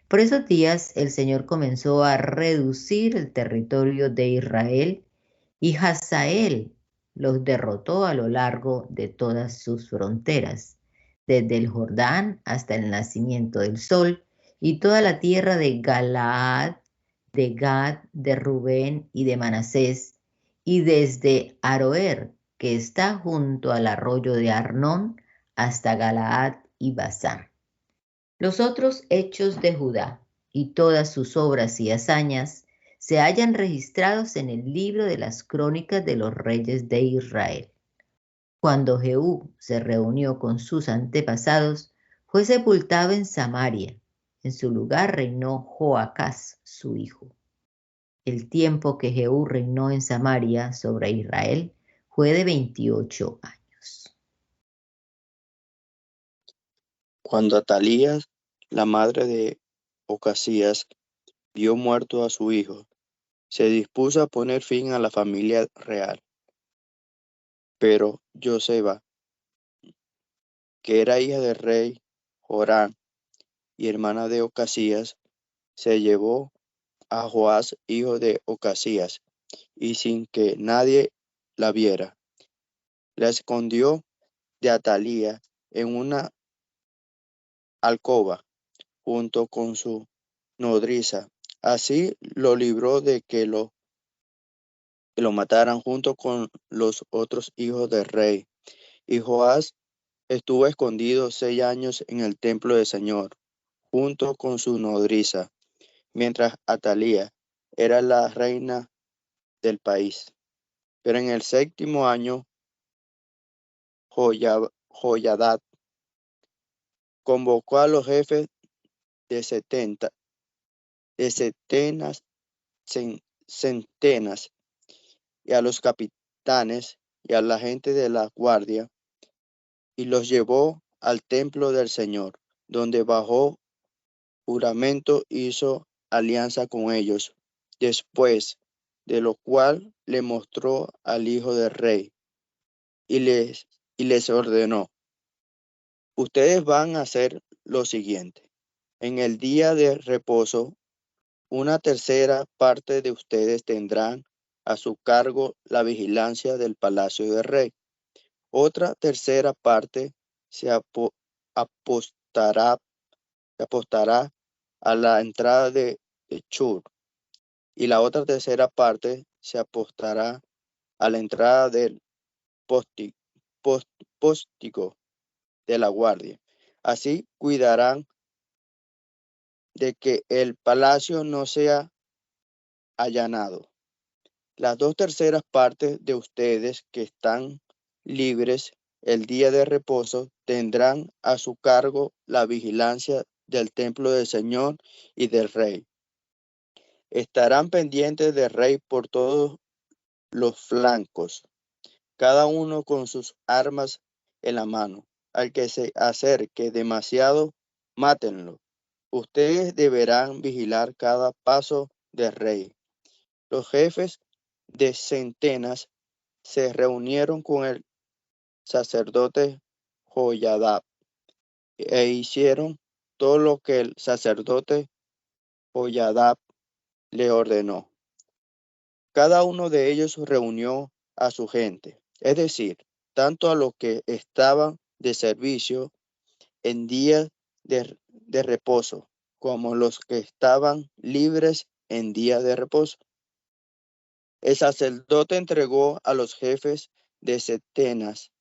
Por esos días el Señor comenzó a reducir el territorio de Israel y Hazael los derrotó a lo largo de todas sus fronteras, desde el Jordán hasta el nacimiento del sol y toda la tierra de Galaad, de Gad, de Rubén y de Manasés, y desde Aroer, que está junto al arroyo de Arnón, hasta Galaad y Basán. Los otros hechos de Judá y todas sus obras y hazañas se hallan registrados en el libro de las crónicas de los reyes de Israel. Cuando Jehú se reunió con sus antepasados, fue sepultado en Samaria. En su lugar reinó Joacás, su hijo. El tiempo que Jehú reinó en Samaria sobre Israel fue de 28 años. Cuando Atalías, la madre de Ocasías, vio muerto a su hijo, se dispuso a poner fin a la familia real. Pero Joseba, que era hija del rey Joram y hermana de Ocasías, se llevó a Joás, hijo de Ocasías, y sin que nadie la viera, la escondió de Atalía en una alcoba junto con su nodriza. Así lo libró de que lo mataran junto con los otros hijos del rey. Y Joás estuvo escondido 6 años en el templo del Señor, junto con su nodriza, mientras Atalía era la reina del país. Pero en el 7º año, Joyadad convocó a los jefes de centenas y a los capitanes y a la gente de la guardia, y los llevó al templo del Señor, donde bajo juramento hizo alianza con ellos, después de lo cual le mostró al hijo del rey y les ordenó: ustedes van a hacer lo siguiente. En el día de reposo, una tercera parte de ustedes tendrán a su cargo la vigilancia del palacio del rey. Otra tercera parte se apostará a la entrada de Chur, y la otra tercera parte se apostará a la entrada del póstico de la guardia. Así cuidarán de que el palacio no sea allanado. Las 2 terceras partes de ustedes que están libres el día de reposo tendrán a su cargo la vigilancia del templo del Señor y del rey. Estarán pendientes del rey por todos los flancos, cada uno con sus armas en la mano. Al que se acerque demasiado, mátenlo. Ustedes deberán vigilar cada paso del rey. Los jefes de centenas se reunieron con el sacerdote Joyadá e hicieron todo lo que el sacerdote Joyadá le ordenó. Cada uno de ellos reunió a su gente, es decir, tanto a los que estaban de servicio en días de reposo, como los que estaban libres en día de reposo. El sacerdote entregó a los jefes de centenas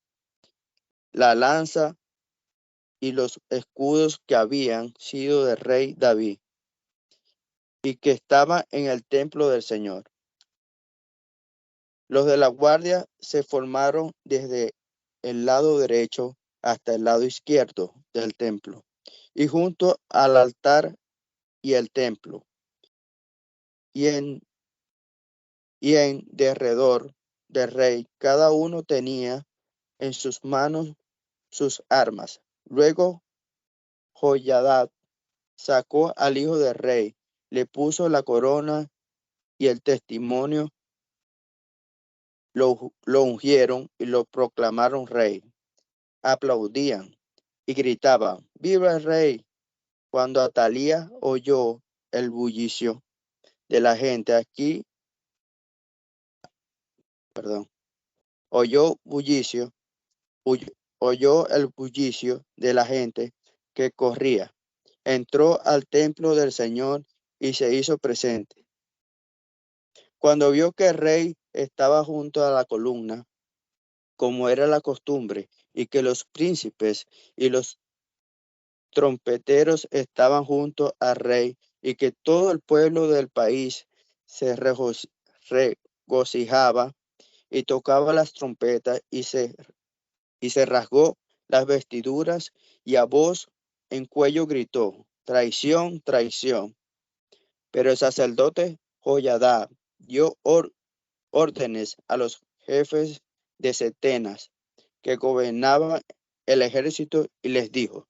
la lanza y los escudos que habían sido del rey David y que estaban en el templo del Señor. Los de la guardia se formaron desde el lado derecho hasta el lado izquierdo del templo y junto al altar y el templo, y en derredor del rey cada uno tenía en sus manos sus armas. Luego Joyadá sacó al hijo del rey, le puso la corona y el testimonio, lo ungieron y lo proclamaron rey. Aplaudían y gritaban, ¡Viva el rey! Cuando Atalía oyó el bullicio de la gente oyó el bullicio de la gente que corría, entró al templo del Señor y se hizo presente. Cuando vio que el rey estaba junto a la columna, como era la costumbre, y que los príncipes y los trompeteros estaban junto al rey, y que todo el pueblo del país se regocijaba y tocaba las trompetas y se rasgó las vestiduras y a voz en cuello gritó, traición, traición. Pero el sacerdote Joiada dio órdenes a los jefes de setenas que gobernaban el ejército y les dijo,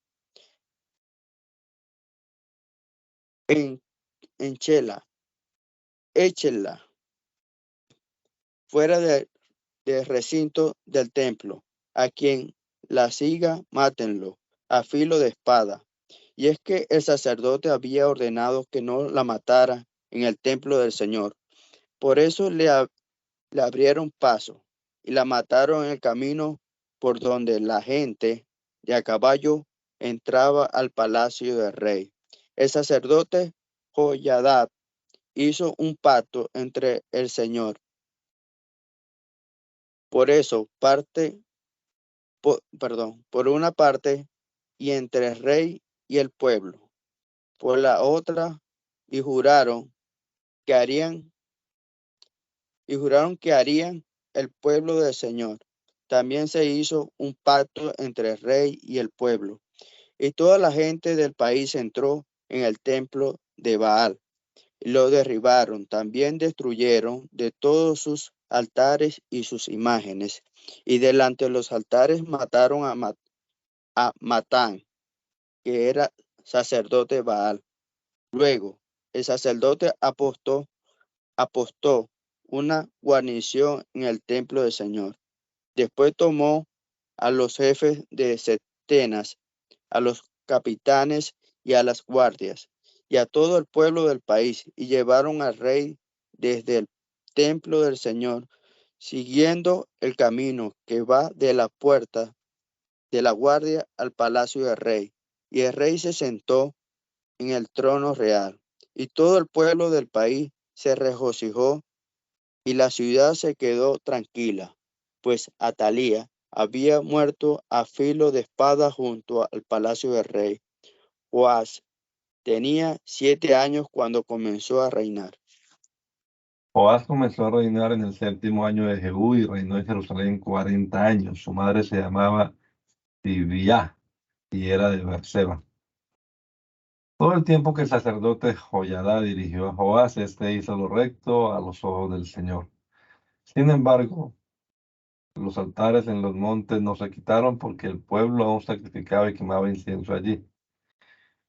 échenla fuera del recinto del templo. A quien la siga, mátenlo a filo de espada. Y es que el sacerdote había ordenado que no la matara en el templo del Señor. Por eso le abrieron paso y la mataron en el camino por donde la gente de a caballo entraba al palacio del rey. El sacerdote Joiada hizo un pacto entre el Señor. Por eso, por una parte, y entre el rey y el pueblo, por la otra, y juraron que harían el pueblo del Señor. También se hizo un pacto entre el rey y el pueblo, y toda la gente del país entró en el templo de Baal. Lo derribaron, también destruyeron de todos sus altares y sus imágenes, y delante de los altares mataron a Matán, que era sacerdote Baal. Luego, el sacerdote apostó una guarnición en el templo del Señor. Después tomó a los jefes de setenas, a los capitanes y a las guardias, y a todo el pueblo del país, y llevaron al rey desde el templo del Señor, siguiendo el camino que va de la puerta de la guardia al palacio del rey. Y el rey se sentó en el trono real, y todo el pueblo del país se regocijó, y la ciudad se quedó tranquila, pues Atalía había muerto a filo de espada junto al palacio del rey. Joás tenía 7 años cuando comenzó a reinar. Joás comenzó a reinar en el 7º año de Jehú y reinó en Jerusalén 40 años. Su madre se llamaba Tibiá y era de Beerseba. Todo el tiempo que el sacerdote Joiada dirigió a Joás, este hizo lo recto a los ojos del Señor. Sin embargo, los altares en los montes no se quitaron porque el pueblo aún sacrificaba y quemaba incienso allí.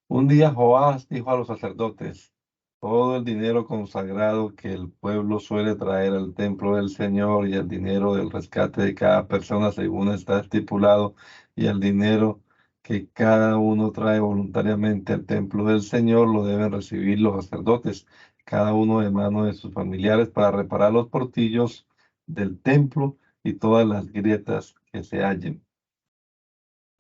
Un día Joás dijo a los sacerdotes, todo el dinero consagrado que el pueblo suele traer al templo del Señor y el dinero del rescate de cada persona según está estipulado y el dinero que cada uno trae voluntariamente al templo del Señor lo deben recibir los sacerdotes, cada uno de mano de sus familiares para reparar los portillos del templo y todas las grietas que se hallen.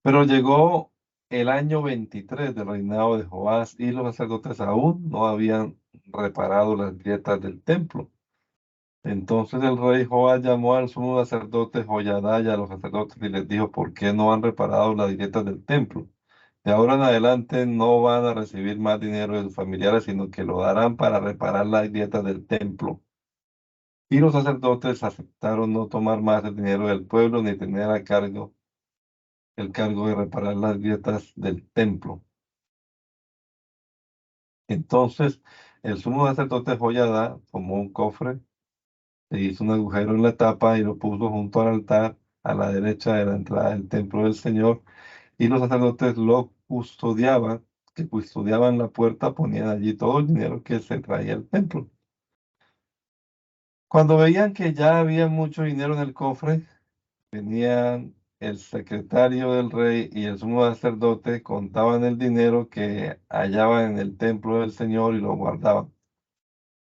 Pero llegó el año 23 del reinado de Joás y los sacerdotes aún no habían reparado las grietas del templo. Entonces el rey Joás llamó al sumo sacerdote Joiada y a los sacerdotes y les dijo, ¿por qué no han reparado las grietas del templo? De ahora en adelante no van a recibir más dinero de sus familiares, sino que lo darán para reparar las grietas del templo. Y los sacerdotes aceptaron no tomar más el dinero del pueblo ni tener a cargo el cargo de reparar las grietas del templo. Entonces el sumo sacerdote Joiada tomó un cofre, le hizo un agujero en la tapa y lo puso junto al altar a la derecha de la entrada del templo del Señor, y los sacerdotes lo custodiaban, que custodiaban la puerta ponían allí todo el dinero que se traía al templo. Cuando veían que ya había mucho dinero en el cofre, venían el secretario del rey y el sumo sacerdote, contaban el dinero que hallaban en el templo del Señor y lo guardaban.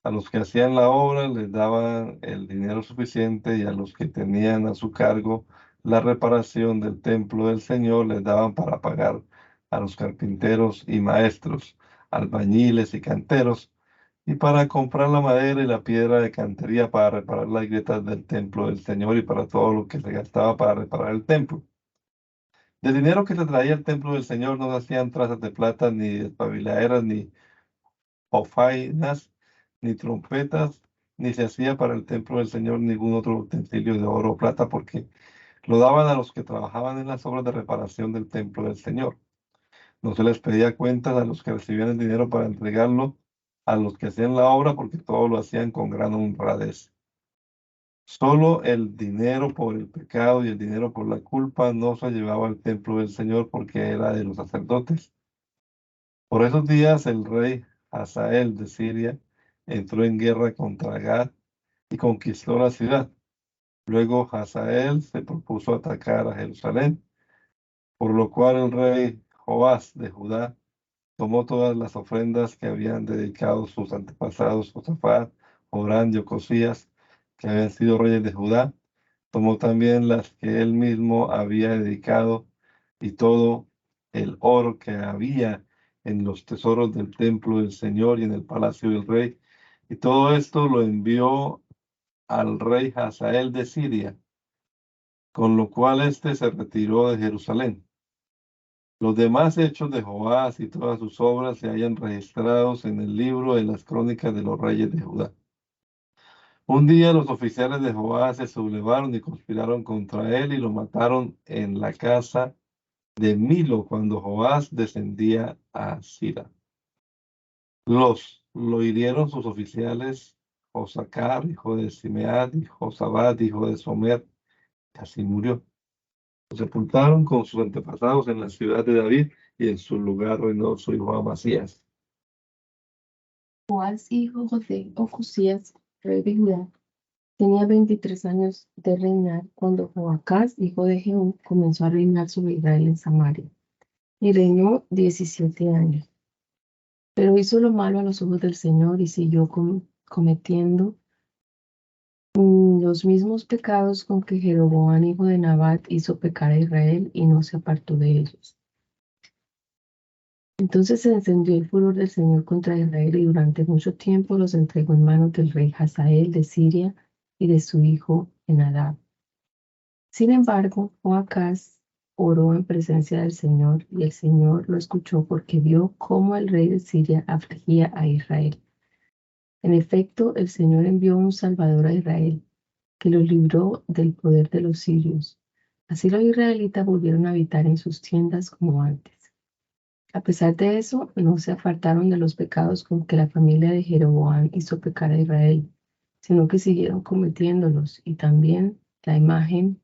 A los que hacían la obra les daban el dinero suficiente y a los que tenían a su cargo la reparación del templo del Señor les daban para pagar a los carpinteros y maestros, albañiles y canteros, y para comprar la madera y la piedra de cantería para reparar las grietas del templo del Señor y para todo lo que se gastaba para reparar el templo. Del dinero que se traía el templo del Señor no se hacían trazas de plata, ni despabiladeras, ni jofainas, ni trompetas, ni se hacía para el templo del Señor ningún otro utensilio de oro o plata, porque lo daban a los que trabajaban en las obras de reparación del templo del Señor. No se les pedía cuentas a los que recibían el dinero para entregarlo a los que hacían la obra, porque todo lo hacían con gran honradez. Solo el dinero por el pecado y el dinero por la culpa no se llevaba al templo del Señor, porque era de los sacerdotes. Por esos días el rey Hazael de Siria entró en guerra contra Gad y conquistó la ciudad. Luego Hazael se propuso atacar a Jerusalén, por lo cual el rey Joás de Judá tomó todas las ofrendas que habían dedicado sus antepasados Josafat, Joram y Ocosías, que habían sido reyes de Judá. Tomó también las que él mismo había dedicado y todo el oro que había en los tesoros del templo del Señor y en el palacio del rey. Y todo esto lo envió al rey Hazael de Siria, con lo cual éste se retiró de Jerusalén. Los demás hechos de Joás y todas sus obras se hallan registrados en el libro de las crónicas de los reyes de Judá. Un día los oficiales de Joás se sublevaron y conspiraron contra él y lo mataron en la casa de Milo cuando Joás descendía a Sira. Lo hirieron sus oficiales Josacar, hijo de Simeat, y Josabat, hijo de Somer, casi murió. Lo sepultaron con sus antepasados en la ciudad de David y en su lugar reinó su hijo Amasías. Joás, hijo de Ocosías, rey de Judá, tenía 23 años de reinar cuando Joacás, hijo de Jehú, comenzó a reinar sobre Israel en Samaria, y reinó 17 años. Pero hizo lo malo a los ojos del Señor y siguió cometiendo los mismos pecados con que Jeroboam, hijo de Nabat, hizo pecar a Israel y no se apartó de ellos. Entonces se encendió el furor del Señor contra Israel y durante mucho tiempo los entregó en manos del rey Hazael de Siria y de su hijo Enadab. Sin embargo, Joacás oró en presencia del Señor y el Señor lo escuchó porque vio cómo el rey de Siria afligía a Israel. En efecto, el Señor envió un Salvador a Israel, que los libró del poder de los sirios. Así los israelitas volvieron a habitar en sus tiendas como antes. A pesar de eso, no se apartaron de los pecados con que la familia de Jeroboam hizo pecar a Israel, sino que siguieron cometiéndolos, y también la imagen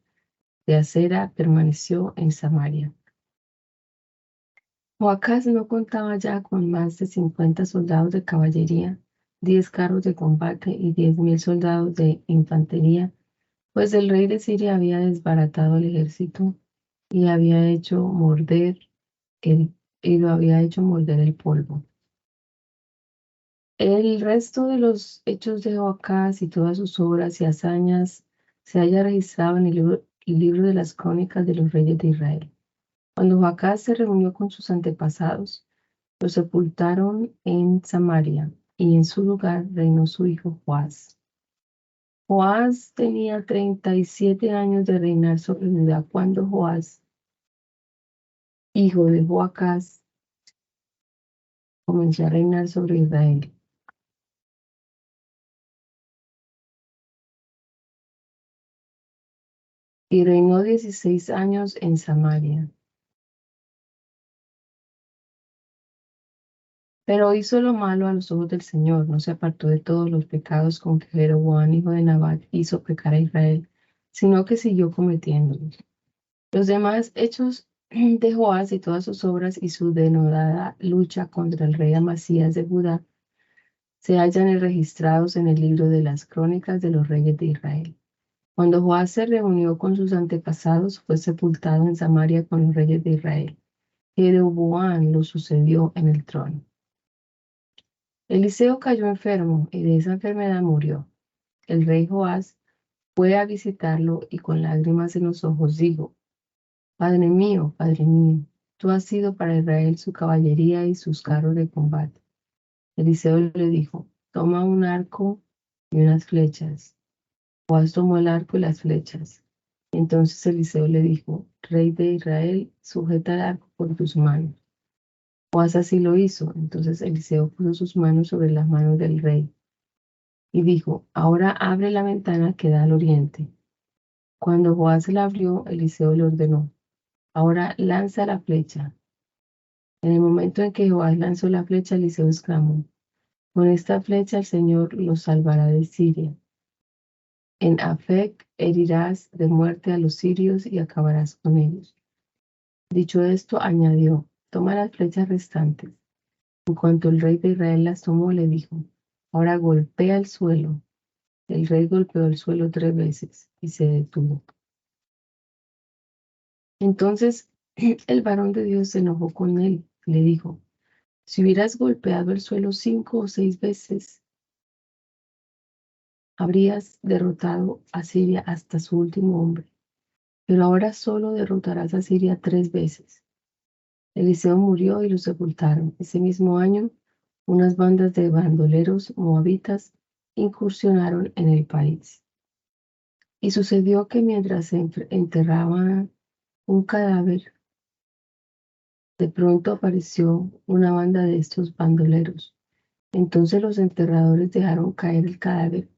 de acera permaneció en Samaria. Joacás no contaba ya con más de 50 soldados de caballería, 10 carros de combate y 10,000 soldados de infantería, pues el rey de Siria había desbaratado el ejército y lo había hecho morder el polvo. El resto de los hechos de Joacás y todas sus obras y hazañas se halla registrado en el libro de las crónicas de los reyes de Israel. Cuando Joacás se reunió con sus antepasados, lo sepultaron en Samaria y en su lugar reinó su hijo Joás. Joás tenía 37 años de reinar sobre Judá cuando Joás, hijo de Joacás, comenzó a reinar sobre Israel. Y reinó 16 años en Samaria. Pero hizo lo malo a los ojos del Señor, no se apartó de todos los pecados con que Jeroboam, hijo de Nabat, hizo pecar a Israel, sino que siguió cometiéndolos. Los demás hechos de Joás y todas sus obras y su denodada lucha contra el rey Amasías de Judá se hallan registrados en el libro de las crónicas de los reyes de Israel. Cuando Joás se reunió con sus antepasados, fue sepultado en Samaria con los reyes de Israel. Jeroboam lo sucedió en el trono. Eliseo cayó enfermo y de esa enfermedad murió. El rey Joás fue a visitarlo y con lágrimas en los ojos dijo: Padre mío, tú has sido para Israel su caballería y sus carros de combate. Eliseo le dijo: Toma un arco y unas flechas. Joás tomó el arco y las flechas. Entonces Eliseo le dijo: Rey de Israel, sujeta el arco con tus manos. Joás así lo hizo. Entonces Eliseo puso sus manos sobre las manos del rey y dijo: Ahora abre la ventana que da al oriente. Cuando Joás la abrió, Eliseo le ordenó: Ahora lanza la flecha. En el momento en que Joás lanzó la flecha, Eliseo exclamó: Con esta flecha el Señor los salvará de Siria. En Afec herirás de muerte a los sirios y acabarás con ellos. Dicho esto, añadió: Toma las flechas restantes. En cuanto el rey de Israel las tomó, le dijo: Ahora golpea el suelo. El rey golpeó el suelo 3 veces y se detuvo. Entonces el varón de Dios se enojó con él. Le dijo: Si hubieras golpeado el suelo 5 o 6 veces, habrías derrotado a Siria hasta su último hombre. Pero ahora solo derrotarás a Siria 3 veces. Eliseo murió y lo sepultaron. Ese mismo año, unas bandas de bandoleros moabitas incursionaron en el país. Y sucedió que mientras se enterraban un cadáver, de pronto apareció una banda de estos bandoleros. Entonces los enterradores dejaron caer el cadáver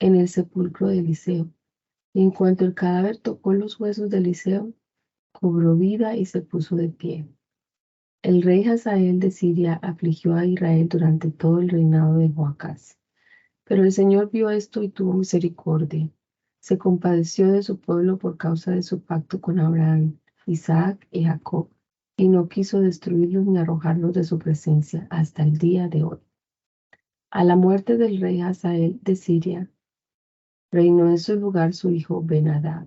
en el sepulcro de Eliseo. Y en cuanto el cadáver tocó los huesos de Eliseo, cobró vida y se puso de pie. El rey Hazael de Siria afligió a Israel durante todo el reinado de Joacás. Pero el Señor vio esto y tuvo misericordia. Se compadeció de su pueblo por causa de su pacto con Abraham, Isaac y Jacob, y no quiso destruirlos ni arrojarlos de su presencia hasta el día de hoy. A la muerte del rey Hazael de Siria, reinó en su lugar su hijo Ben-Hadad.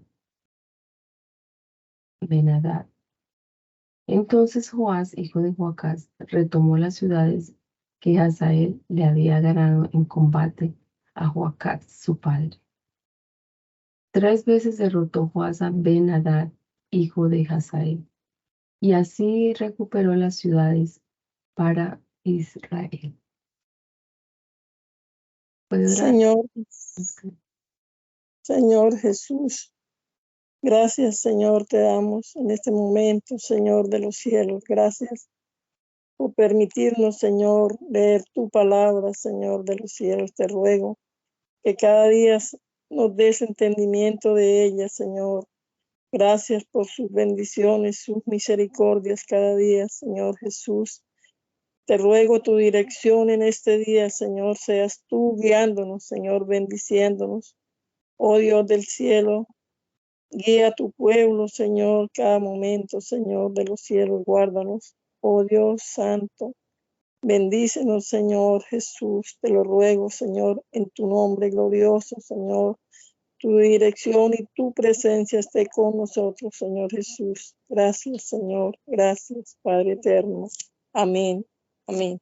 Entonces Joás, hijo de Joacás, retomó las ciudades que Hazael le había ganado en combate a Joacás, su padre. 3 veces derrotó Joás a Ben-Hadad, hijo de Hazael, y así recuperó las ciudades para Israel. ¿Puede orar? Señor Jesús, gracias, Señor, te damos en este momento, Señor de los cielos. Gracias por permitirnos, Señor, leer tu palabra, Señor de los cielos. Te ruego que cada día nos des entendimiento de ella, Señor. Gracias por sus bendiciones, sus misericordias cada día, Señor Jesús. Te ruego tu dirección en este día, Señor. Seas tú guiándonos, Señor, bendiciéndonos. Oh Dios del cielo, guía a tu pueblo, Señor, cada momento, Señor de los cielos, guárdanos. Oh Dios santo, bendícenos, Señor Jesús, te lo ruego, Señor, en tu nombre glorioso, Señor. Tu dirección y tu presencia esté con nosotros, Señor Jesús. Gracias, Señor. Gracias, Padre eterno. Amén. Amén.